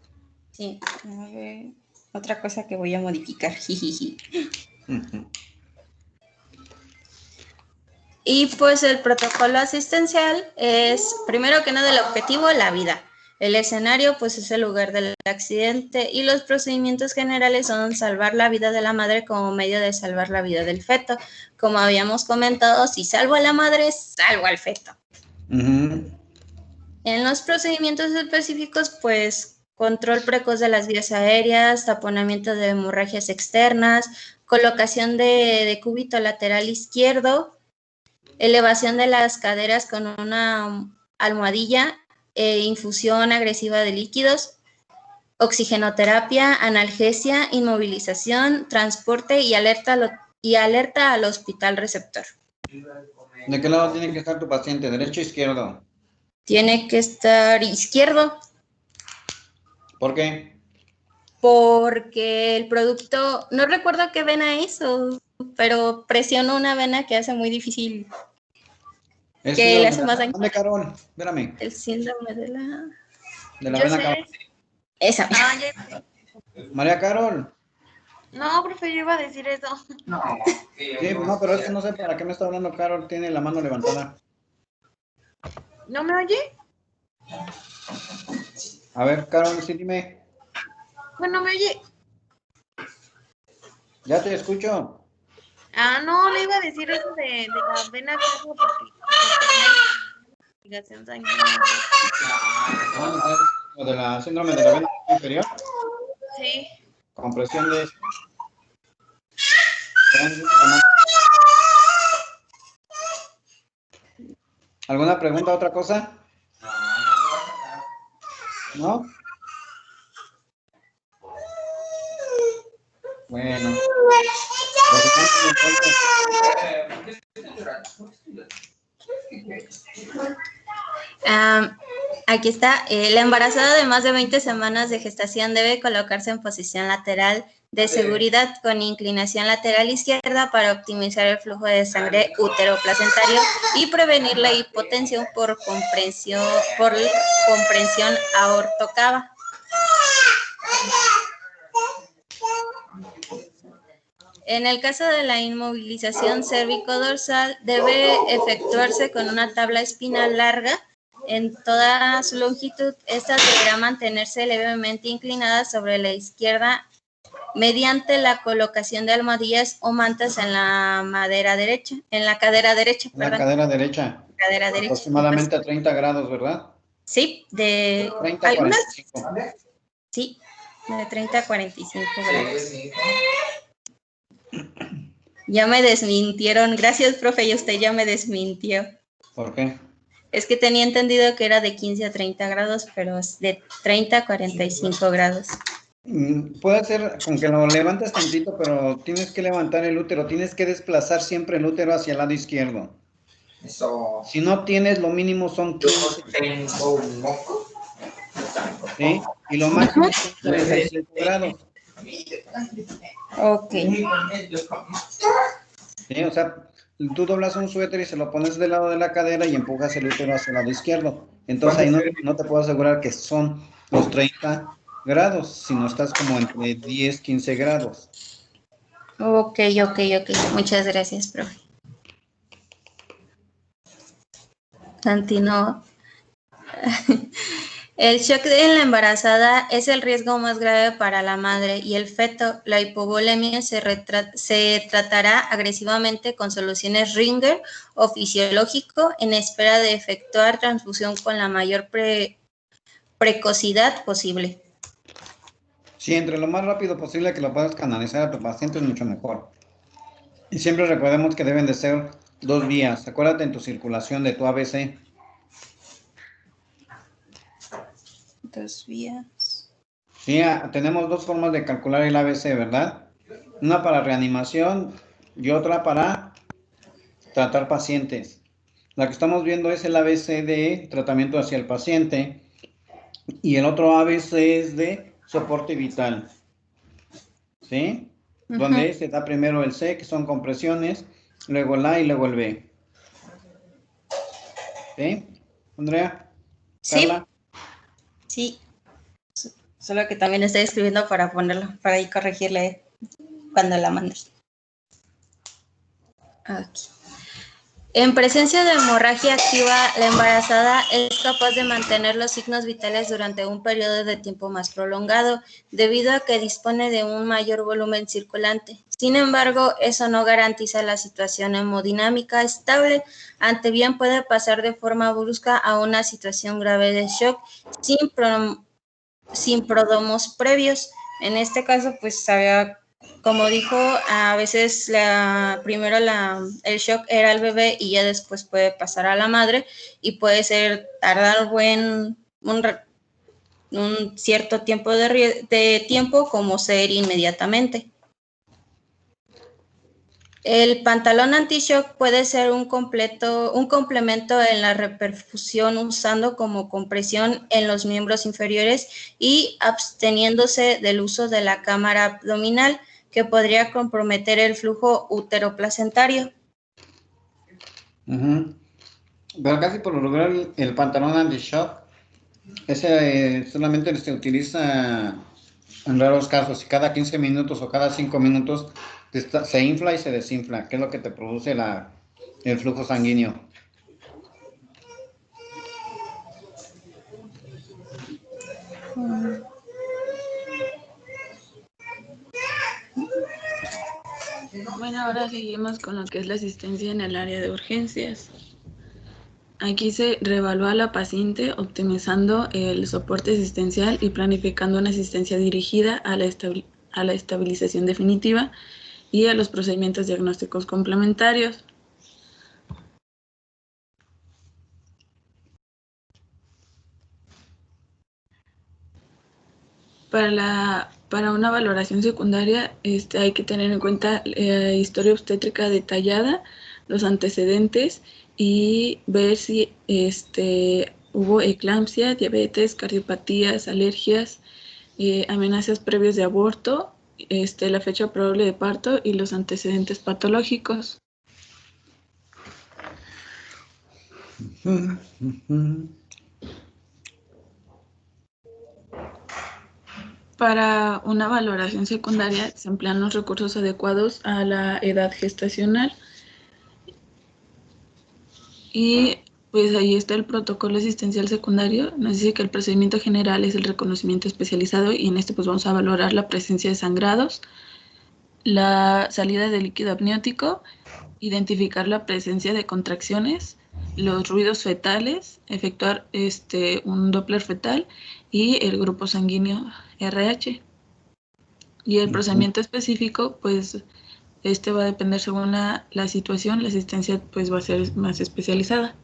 Sí. A ver, otra cosa que voy a modificar. Jijiji. Y pues el protocolo asistencial es, primero que nada, el objetivo, la vida. El escenario, pues, es el lugar del accidente y los procedimientos generales son salvar la vida de la madre como medio de salvar la vida del feto. Como habíamos comentado, si salvo a la madre, salvo al feto. En los procedimientos específicos, pues, control precoz de las vías aéreas, taponamiento de hemorragias externas, colocación de cúbito lateral izquierdo, elevación de las caderas con una almohadilla, infusión agresiva de líquidos, oxigenoterapia, analgesia, inmovilización, transporte y alerta al hospital receptor. ¿De qué lado tiene que estar tu paciente? ¿Derecho o izquierdo? Tiene que estar izquierdo. ¿Por qué? Porque el producto, no recuerdo qué vena es, pero presiono una vena que hace muy difícil, que le hace más daño. ¿Dónde, Carol? Espérame. El síndrome de la vena cava. Esa. María Carol. No, profe, yo iba a decir eso. No. Sí, no, pero es que no sé para qué me está hablando Carol, tiene la mano levantada. ¿No me oye? A ver, Carol, sí, dime. Bueno, ¿me oye? Ya te escucho. Ah, no, le iba a decir eso de la vena cava porque investigación sanguínea. ¿Lo de la síndrome de la vena inferior? Sí. Compresión de... ¿Alguna pregunta, otra cosa? ¿No? Bueno. Aquí está. La embarazada de más de 20 semanas de gestación debe colocarse en posición lateral de seguridad con inclinación lateral izquierda para optimizar el flujo de sangre uteroplacentario y prevenir la hipotensión por comprensión aortocava. En el caso de la inmovilización cérvico-dorsal, debe efectuarse con una tabla espinal larga en toda su longitud. Esta deberá mantenerse levemente inclinada sobre la izquierda mediante la colocación de almohadillas o mantas en la cadera derecha. La cadera derecha. Aproximadamente a 30 grados, ¿verdad? Sí, de 30 a 45. Sí, de 30 a 45 grados. Ya me desmintieron. Gracias, profe, y usted ya me desmintió. ¿Por qué? Es que tenía entendido que era de 15 a 30 grados, pero es de 30 a 45 grados. Puede ser con que lo levantes tantito, pero tienes que levantar el útero, tienes que desplazar siempre el útero hacia el lado izquierdo. Eso. Si no tienes, lo mínimo son 15. Yo tengo un moco. ¿Sí? Y lo máximo son 45 grados. Ok. Sí, o sea, tú doblas un suéter y se lo pones del lado de la cadera y empujas el útero hacia el lado izquierdo. Entonces ahí no te puedo asegurar que son los 30 grados, sino estás como entre 10, 15 grados. Ok. Muchas gracias, profe. Continúo. El shock en la embarazada es el riesgo más grave para la madre y el feto. La hipovolemia se tratará agresivamente con soluciones Ringer o fisiológico en espera de efectuar transfusión con la mayor precocidad posible. Sí, entre lo más rápido posible que lo puedas canalizar a tu paciente es mucho mejor. Y siempre recordemos que deben de ser 2 vías. Acuérdate en tu circulación de tu ABC. 2 vías. Sí, tenemos 2 formas de calcular el ABC, ¿verdad? Una para reanimación y otra para tratar pacientes. La que estamos viendo es el ABC de tratamiento hacia el paciente y el otro ABC es de soporte vital. ¿Sí? Donde se da primero el C, que son compresiones, luego el A y luego el B. ¿Sí? ¿Andrea? Sí. ¿Carla? Sí. Solo que también estoy escribiendo para ponerlo, para ahí corregirle cuando la mandes. Aquí. En presencia de hemorragia activa, la embarazada es capaz de mantener los signos vitales durante un periodo de tiempo más prolongado, debido a que dispone de un mayor volumen circulante. Sin embargo, eso no garantiza la situación hemodinámica estable, ante bien puede pasar de forma brusca a una situación grave de shock sin prodromos previos. En este caso, pues como dijo, a veces primero el shock era el bebé y ya después puede pasar a la madre y puede tardar un cierto tiempo de tiempo como ser inmediatamente. El pantalón anti-shock puede ser un complemento en la reperfusión usando como compresión en los miembros inferiores y absteniéndose del uso de la cámara abdominal, que podría comprometer el flujo uteroplacentario. Pero casi por lo regular el pantalón anti-shock, ese solamente se utiliza en raros casos, y cada 15 minutos o cada 5 minutos se infla y se desinfla, que es lo que te produce el flujo sanguíneo. Bueno, ahora seguimos con lo que es la asistencia en el área de urgencias. Aquí se reevalúa a la paciente optimizando el soporte asistencial y planificando una asistencia dirigida a la estabilización definitiva y a los procedimientos diagnósticos complementarios. Para una valoración secundaria hay que tener en cuenta historia obstétrica detallada, los antecedentes y ver si hubo eclampsia, diabetes, cardiopatías, alergias, amenazas previas de aborto, la fecha probable de parto y los antecedentes patológicos. Para una valoración secundaria se emplean los recursos adecuados a la edad gestacional. Y pues ahí está el protocolo asistencial secundario. Nos dice que el procedimiento general es el reconocimiento especializado y en este pues vamos a valorar la presencia de sangrados, la salida de líquido amniótico, identificar la presencia de contracciones, los ruidos fetales, efectuar un Doppler fetal y el grupo sanguíneo RH. Y el procedimiento específico, pues, va a depender según la situación, la asistencia pues va a ser más especializada.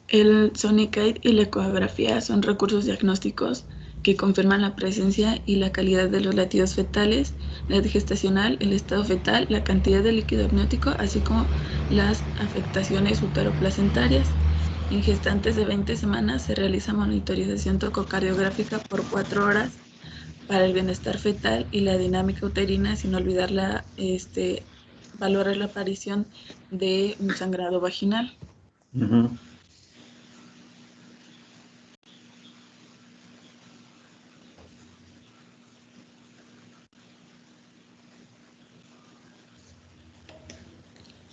El Sonicate y la ecografía son recursos diagnósticos que confirman la presencia y la calidad de los latidos fetales, la edad gestacional, el estado fetal, la cantidad de líquido amniótico, así como las afectaciones uteroplacentarias. En gestantes de 20 semanas se realiza monitorización tococardiográfica por 4 horas para el bienestar fetal y la dinámica uterina, sin olvidar valorar la aparición de un sangrado vaginal.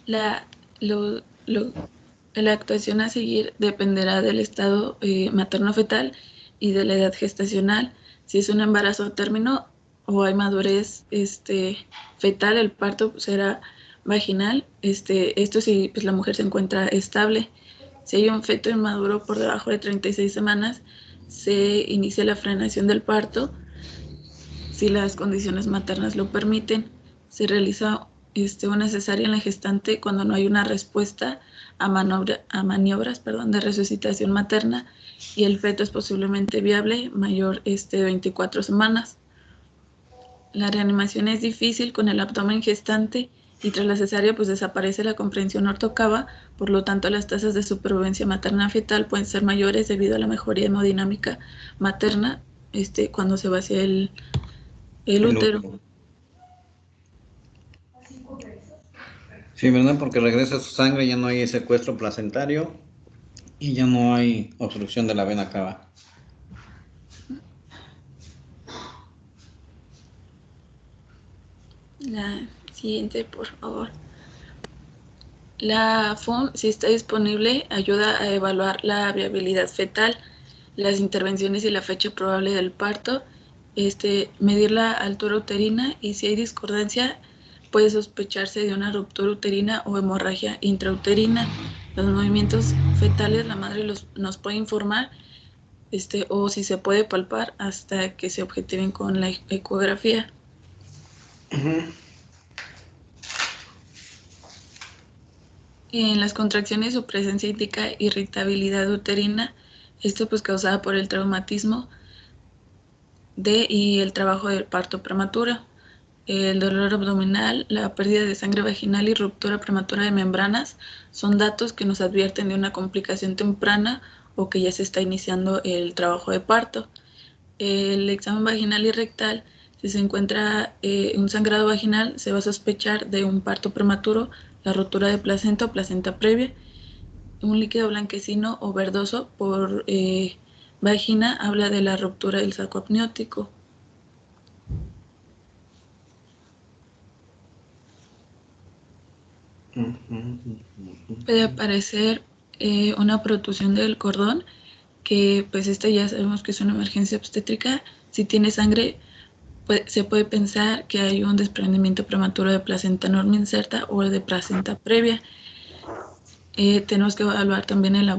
La actuación a seguir dependerá del estado materno-fetal y de la edad gestacional. Si es un embarazo a término o hay madurez fetal, el parto será vaginal. Esto si pues, la mujer se encuentra estable. Si hay un feto inmaduro por debajo de 36 semanas, se inicia la frenación del parto. Si las condiciones maternas lo permiten, se realiza una cesárea en la gestante cuando no hay una respuesta a maniobras de resucitación materna y el feto es posiblemente viable mayor de 24 semanas. La reanimación es difícil con el abdomen gestante y tras la cesárea pues desaparece la comprensión ortocava, por lo tanto las tasas de supervivencia materna fetal pueden ser mayores debido a la mejoría hemodinámica materna cuando se vacía el útero. Sí, ¿verdad? Porque regresa su sangre, ya no hay secuestro placentario Y ya no hay obstrucción de la vena cava. La siguiente, por favor. La FUM, si está disponible, ayuda a evaluar la viabilidad fetal, las intervenciones y la fecha probable del parto, medir la altura uterina y si hay discordancia puede sospecharse de una ruptura uterina o hemorragia intrauterina. Los movimientos fetales la madre nos puede informar o si se puede palpar hasta que se objetiven con la ecografía. En las contracciones su presencia indica irritabilidad uterina, esto pues causada por el traumatismo y el trabajo del parto prematuro. El dolor abdominal, la pérdida de sangre vaginal y ruptura prematura de membranas son datos que nos advierten de una complicación temprana o que ya se está iniciando el trabajo de parto. El examen vaginal y rectal, si se encuentra un sangrado vaginal, se va a sospechar de un parto prematuro, la rotura de placenta o placenta previa. Un líquido blanquecino o verdoso por vagina habla de la ruptura del saco amniótico. Puede aparecer una protusión del cordón, que pues ya sabemos que es una emergencia obstétrica. Si tiene sangre, se puede pensar que hay un desprendimiento prematuro de placenta norma inserta o de placenta previa. Tenemos que evaluar también el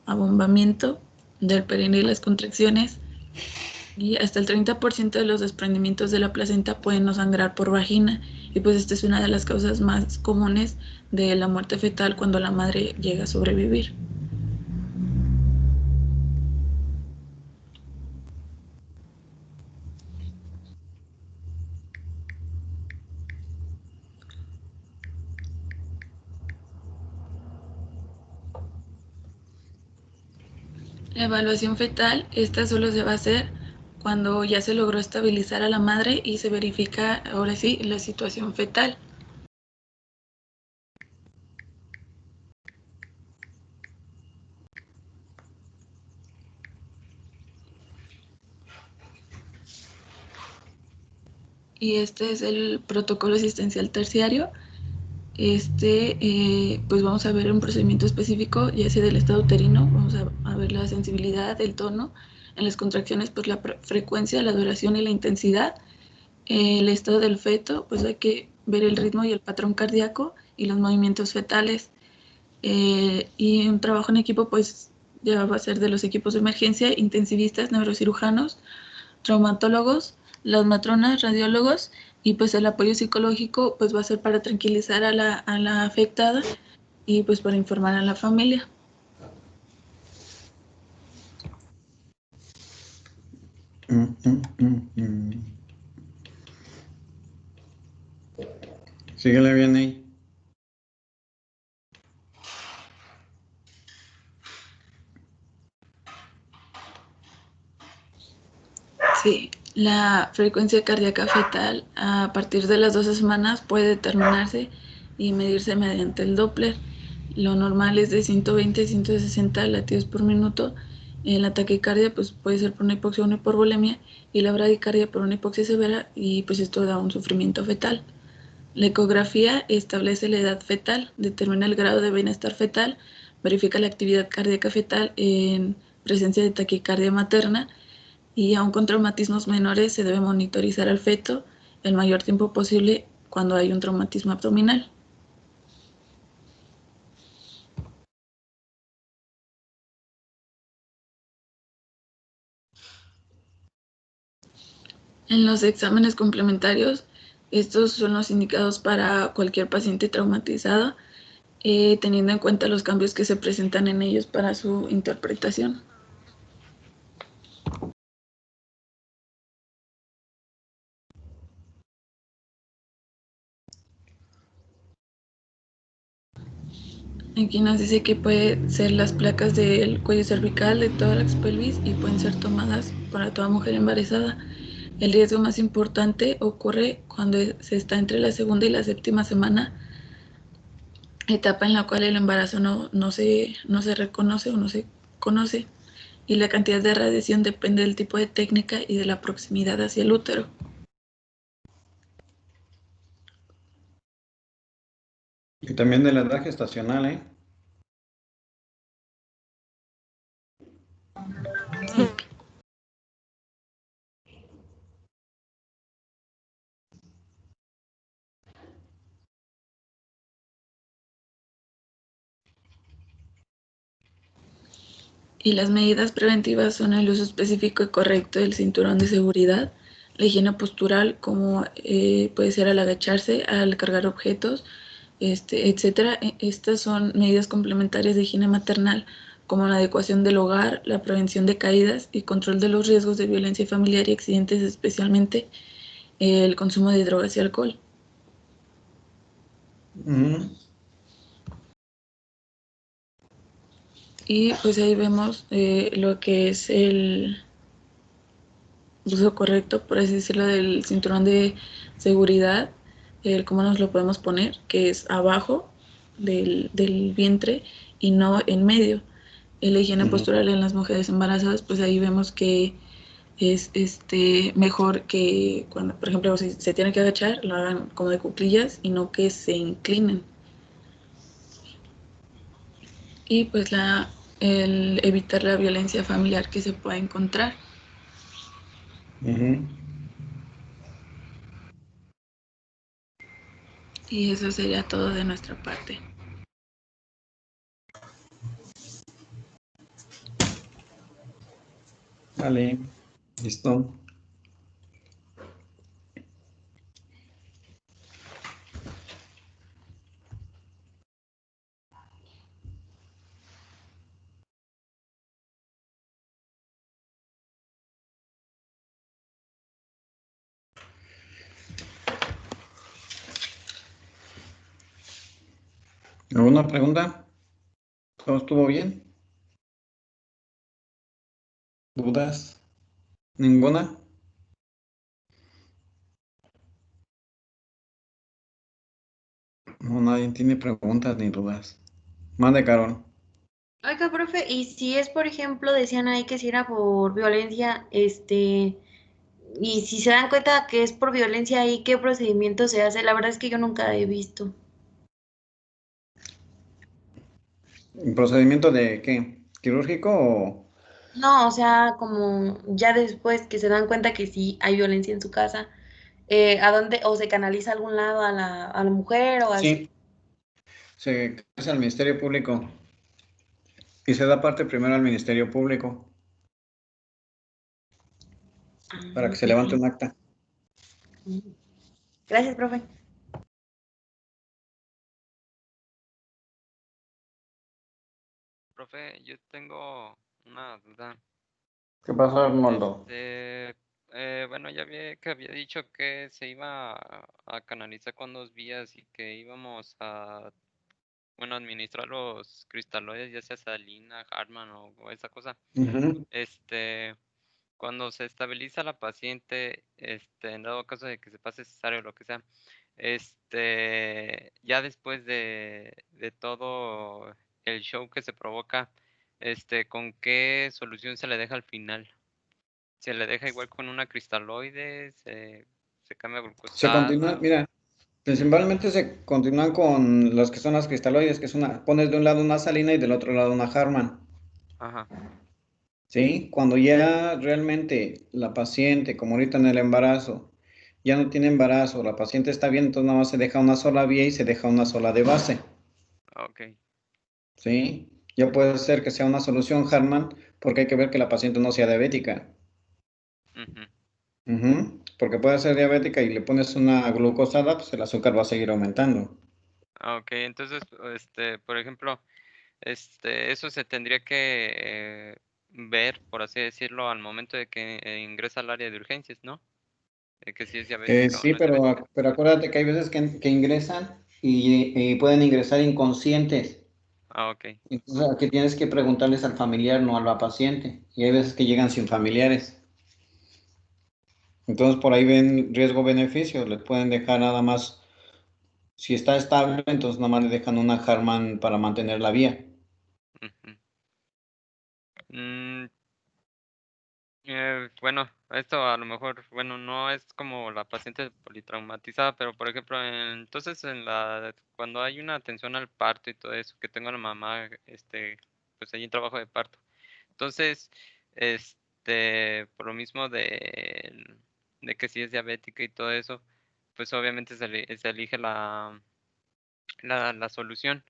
abombamiento del perine y las contracciones. Y hasta el 30% de los desprendimientos de la placenta pueden no sangrar por vagina. Y pues esta es una de las causas más comunes de la muerte fetal cuando la madre llega a sobrevivir. La evaluación fetal, esta solo se va a hacer cuando ya se logró estabilizar a la madre y se verifica ahora sí la situación fetal. Y este es el protocolo asistencial terciario. Pues vamos a ver un procedimiento específico, ya sea del estado uterino, vamos a ver la sensibilidad, el tono, en las contracciones, pues la frecuencia, la duración y la intensidad. El estado del feto, pues hay que ver el ritmo y el patrón cardíaco y los movimientos fetales. Y un trabajo en equipo, pues ya va a ser de los equipos de emergencia, intensivistas, neurocirujanos, traumatólogos, las matronas, radiólogos, y pues el apoyo psicológico pues va a ser para tranquilizar a la afectada y pues para informar a la familia. Síguele bien ahí. Sí, la frecuencia cardíaca fetal a partir de las 12 semanas puede determinarse y medirse mediante el Doppler. Lo normal es de 120 a 160 latidos por minuto. La taquicardia pues, puede ser por una hipoxia o una hiporvolemia y la bradicardia por una hipoxia severa y pues esto da un sufrimiento fetal. La ecografía establece la edad fetal, determina el grado de bienestar fetal, verifica la actividad cardíaca fetal en presencia de taquicardia materna y aun con traumatismos menores se debe monitorizar al feto el mayor tiempo posible cuando hay un traumatismo abdominal. En los exámenes complementarios, estos son los indicados para cualquier paciente traumatizado, teniendo en cuenta los cambios que se presentan en ellos para su interpretación. Aquí nos dice que pueden ser las placas del cuello cervical, de tórax, pelvis y pueden ser tomadas para toda mujer embarazada. El riesgo más importante ocurre cuando se está entre la segunda y la séptima semana etapa en la cual el embarazo no se reconoce o no se conoce, y la cantidad de radiación depende del tipo de técnica y de la proximidad hacia el útero. Y también de la edad gestacional, ¿eh? Sí. Y las medidas preventivas son el uso específico y correcto del cinturón de seguridad, la higiene postural, como puede ser al agacharse, al cargar objetos, etcétera. Estas son medidas complementarias de higiene maternal, como la adecuación del hogar, la prevención de caídas y control de los riesgos de violencia familiar y accidentes, especialmente el consumo de drogas y alcohol. Y pues ahí vemos lo que es el uso correcto, por así decirlo, del cinturón de seguridad, cómo nos lo podemos poner, que es abajo del vientre y no en medio. La higiene postural en las mujeres embarazadas, pues ahí vemos que es mejor que cuando, por ejemplo, si se tienen que agachar, lo hagan como de cuclillas y no que se inclinen. Y pues el evitar la violencia familiar que se pueda encontrar. Y eso sería todo de nuestra parte. Vale, listo. ¿Alguna pregunta? ¿Todo estuvo bien? ¿Dudas? ¿Ninguna? No, nadie tiene preguntas ni dudas. Mande, Carol. Oiga, profe, y si es, por ejemplo, decían ahí que si era por violencia, y si se dan cuenta que es por violencia ahí, ¿qué procedimiento se hace? La verdad es que yo nunca he visto. ¿Procedimiento de qué? ¿Quirúrgico o...? No, o sea, como ya después que se dan cuenta que sí hay violencia en su casa, ¿a dónde? ¿O se canaliza a algún lado a la mujer o así? Sí, se hace al Ministerio Público y se da parte primero al Ministerio Público para que se levante un acta. Gracias, profe. Profe, yo tengo una duda. ¿Qué pasó, Arnoldo? Bueno, ya vi que había dicho que se iba a canalizar con 2 vías y que íbamos a, bueno, administrar los cristaloides, ya sea Salina, Hartmann o esa cosa. Cuando se estabiliza la paciente, en dado caso de que se pase cesárea o lo que sea, ya después de todo el show que se provoca, ¿con qué solución se le deja al final? ¿Se le deja igual con una cristaloide? ¿Se cambia Se continúa, glucosada? mira, principalmente se continúan con las que son las cristaloides, que es pones de un lado una salina y del otro lado una Harman. Ajá. ¿Sí? Cuando ya realmente la paciente, como ahorita en el embarazo, ya no tiene embarazo, la paciente está bien, entonces nada más se deja una sola vía y se deja una sola de base. Ok. ¿Sí? Ya puede ser que sea una solución Harman, porque hay que ver que la paciente no sea diabética. Porque puede ser diabética y le pones una glucosada, pues el azúcar va a seguir aumentando. Ok, entonces, por ejemplo, eso se tendría que ver, por así decirlo, al momento de que ingresa al área de urgencias, ¿no? De que si es diabética o Sí, no es diabética. pero acuérdate que hay veces que ingresan y pueden ingresar inconscientes. Ah, ok. Entonces aquí tienes que preguntarles al familiar, no a la paciente. Y hay veces que llegan sin familiares. Entonces por ahí ven riesgo-beneficio, les pueden dejar nada más Si está estable, entonces nomás le dejan una Harman para mantener la vía. Ujú. Bueno, esto a lo mejor, bueno, no es como la paciente politraumatizada, pero por ejemplo, entonces cuando hay una atención al parto y todo eso, que tengo a la mamá, pues ahí en trabajo de parto. Entonces, por lo mismo de que si es diabética y todo eso, pues obviamente se elige la solución.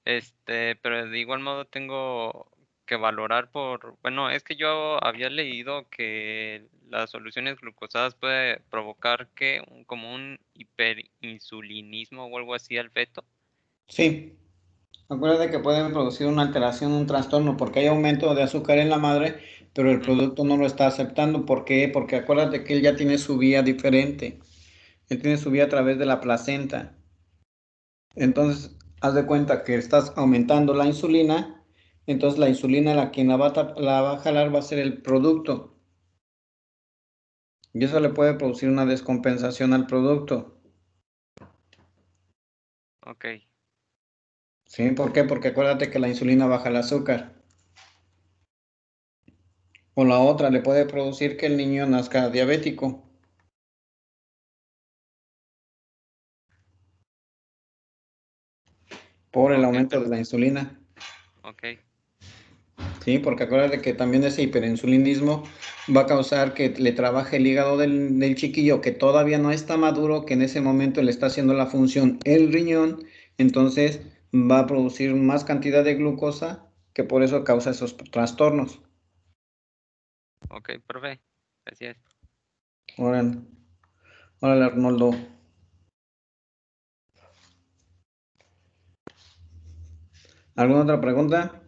Pero de igual modo tengo que valorar bueno, es que yo había leído que las soluciones glucosadas puede provocar como un hiperinsulinismo o algo así al feto. Sí. Acuérdate que pueden producir una alteración, un trastorno, porque hay aumento de azúcar en la madre, pero el producto no lo está aceptando. ¿Por qué? Porque acuérdate que él ya tiene su vía diferente. Él tiene su vía a través de la placenta. Entonces, haz de cuenta que estás aumentando la insulina, entonces la insulina quien la va a jalar va a ser el producto. Y eso le puede producir una descompensación al producto. Ok. ¿Sí? ¿Por qué? Porque acuérdate que la insulina baja el azúcar. O la otra, le puede producir que el niño nazca diabético. Por el aumento de la insulina. Ok. Sí, porque acuérdate que también ese hiperinsulinismo va a causar que le trabaje el hígado del chiquillo que todavía no está maduro, que en ese momento le está haciendo la función el riñón, entonces va a producir más cantidad de glucosa, que por eso causa esos trastornos. Ok, profe. Así es. Órale, órale, Arnoldo. ¿Alguna otra pregunta?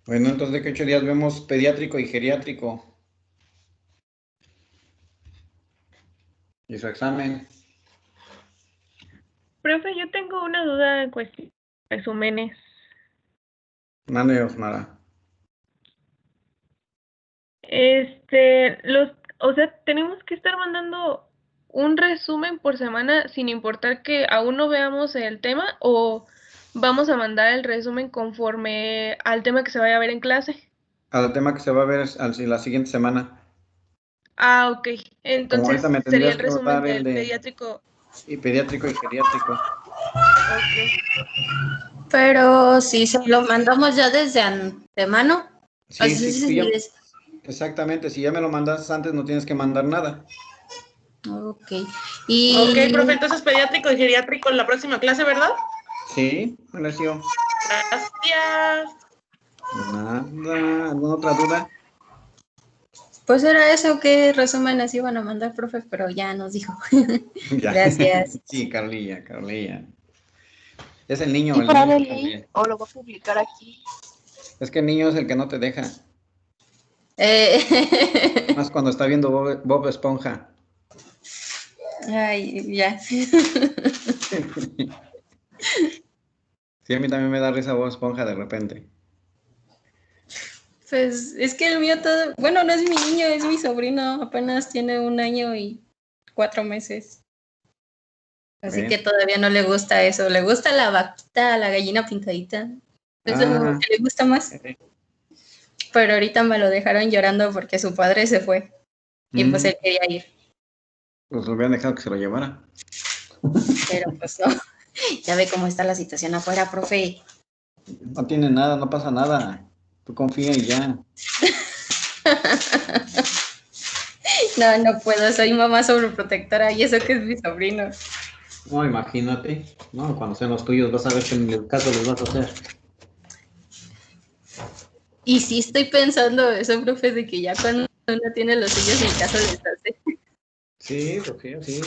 Bueno, entonces de que 8 días vemos pediátrico y geriátrico. Y su examen. Profe, yo tengo una duda en cuestión de resúmenes. Mande, Osmara. O sea, tenemos que estar mandando un resumen por semana sin importar que aún no veamos el tema, o vamos a mandar el resumen conforme al tema que se vaya a ver en clase. Al tema que se va a ver la siguiente semana. Ah, ok. Como Entonces ahorita me sería tendrías el que resumen dar el del de pediátrico. pediátrico y geriátrico. Pero si se lo mandamos ya desde antemano. Sí, exactamente. Si ya me lo mandas antes, no tienes que mandar nada. Ok. Ok, profe, entonces pediátrico y geriátrico en la próxima clase, ¿verdad? Sí, Alessio. Gracias. Nada. ¿Alguna otra duda? Pues era eso, que resúmenes iban a mandar, profe, pero ya nos dijo. Ya. Gracias. Sí, Carlilla. Es el niño, ¿Y el para niño el también. link o lo va a publicar aquí? Es que el niño es el que no te deja. Más cuando está viendo Bob Esponja. Ay, ya. Sí, a mí también me da risa Bob Esponja de repente. Pues es que el mío todo, bueno, no es mi niño, es mi sobrino, apenas tiene 1 año y 4 meses. Así que todavía no le gusta eso, le gusta la vaquita, la gallina pintadita. Eso es lo que le gusta más. Pero ahorita me lo dejaron llorando porque su padre se fue. Y pues él quería ir. Pues lo hubieran dejado que se lo llevara. Pero pues no. Ya ve cómo está la situación afuera, profe. No tiene nada, no pasa nada. Tú confía y ya. No puedo, soy mamá sobreprotectora y eso que es mi sobrino. No, imagínate. No, cuando sean los tuyos vas a ver que en el caso los vas a hacer. Y sí estoy pensando eso, profe, de que ya cuando uno tiene los suyos, en caso les hace. Sí, pues sí.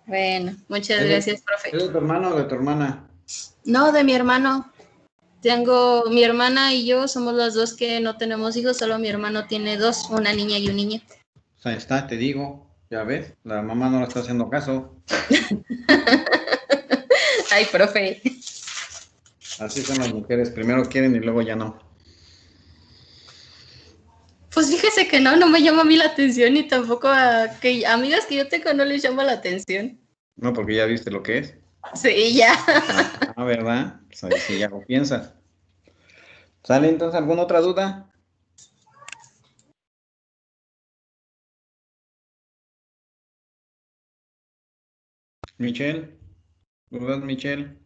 Bueno, muchas gracias, profe. ¿Es de tu hermano o de tu hermana? No, de mi hermano. Tengo, mi hermana y yo somos las dos que no tenemos hijos, solo mi hermano tiene 2, una niña y un niño. O sea, está, te digo, ya ves, la mamá no le está haciendo caso. Ay, profe. Así son las mujeres, primero quieren y luego ya no. Pues fíjese que no me llama a mí la atención y tampoco a que amigas que yo tengo no les llama la atención. No, porque ya viste lo que es. Sí, ya. Ah, ¿verdad? Pues ahí sí ya lo piensas. ¿Sale entonces alguna otra duda? Michelle, ¿dudas, Michelle?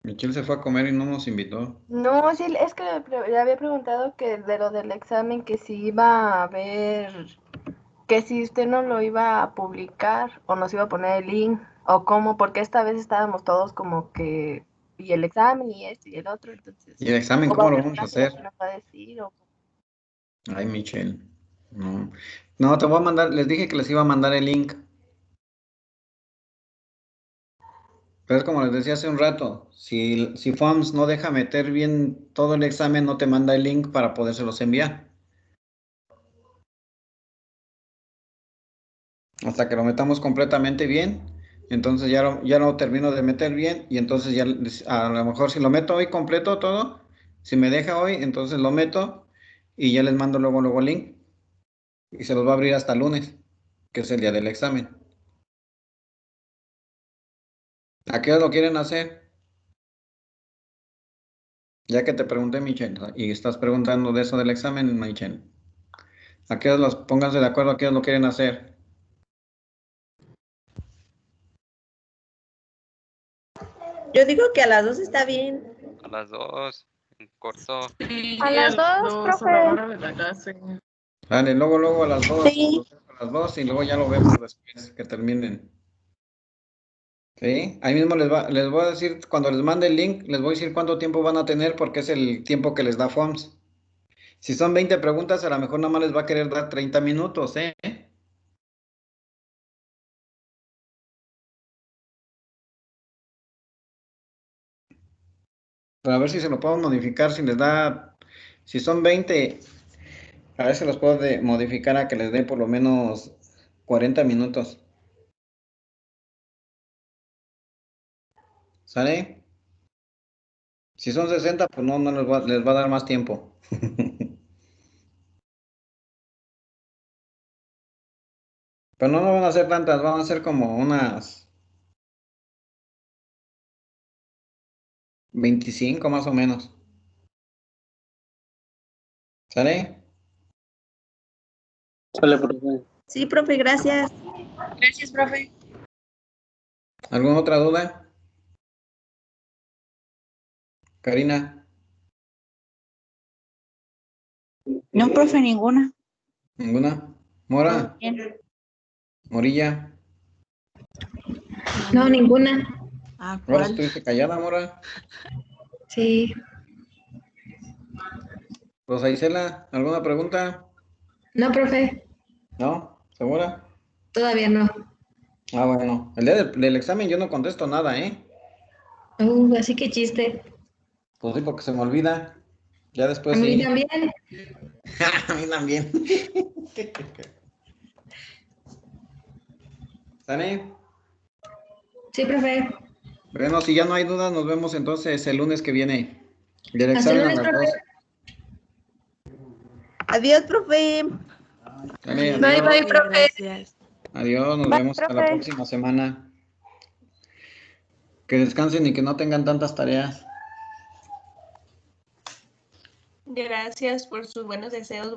Michelle se fue a comer y no nos invitó. No, sí, es que le había preguntado que de lo del examen, que si iba a ver, que si usted no lo iba a publicar o nos iba a poner el link o cómo, porque esta vez estábamos todos como que, y el examen y este y el otro, entonces, ¿Y el examen o va a cómo lo haber vamos a página hacer? que nos va a decir, o Ay, Michelle. No. No, te voy a mandar, les dije que les iba a mandar el link. Pero es como les decía hace un rato, si FOMS no deja meter bien todo el examen, no te manda el link para podérselos enviar. Hasta que lo metamos completamente bien, entonces ya lo termino de meter bien y entonces ya a lo mejor si lo meto hoy completo todo, si me deja hoy, entonces lo meto y ya les mando luego el link y se los va a abrir hasta lunes, que es el día del examen. ¿A qué hora lo quieren hacer? Ya que te pregunté, Michelle, y estás preguntando de eso del examen, Michelle. ¿A qué hora pónganse de acuerdo a qué hora lo quieren hacer? Yo digo que a las 2 está bien. A las 2, en corto. Sí, A las 2, a la hora profe. de la clase. Dale, luego a las 2, Sí. a las 2 y luego ya lo vemos después que terminen. ¿Sí? Ahí mismo les voy a decir, cuando les mande el link, les voy a decir cuánto tiempo van a tener porque es el tiempo que les da FOMS. Si son 20 preguntas, a lo mejor nada más les va a querer dar 30 minutos, ¿eh? Para ver si se lo puedo modificar, si son 20, a ver si los puedo modificar a que les dé por lo menos 40 minutos. ¿Sale? Si son 60, pues no les va a dar más tiempo. Pero no van a ser tantas, van a ser como unas 25 más o menos. ¿Sale? Sale, profe. Sí, profe, gracias. Gracias, profe. ¿Alguna otra duda? Karina, No, profe, ninguna. ¿ninguna? Todo Mora, bien. Morilla. No, ninguna. Ahora estuviste callada, Mora. Sí. Rosa Isela, ¿alguna pregunta? No, profe, ¿No? ¿Segura? todavía no. Ah, bueno. El día del examen yo no contesto nada, ¿eh? Así que chiste. Pues sí, porque se me olvida. Ya A después mí sí. también. A mí también. ¿Sale? Sí, profe. Bueno, si ya no hay dudas, nos vemos entonces el lunes que viene. Del Hasta el examen a lunes, las profe. 2. Adiós, profe. Sale, Bye, adiós. bye, profe. Gracias. Adiós, nos Bye, vemos hasta la profe. próxima semana. Que descansen y que no tengan tantas tareas. Gracias por sus buenos deseos.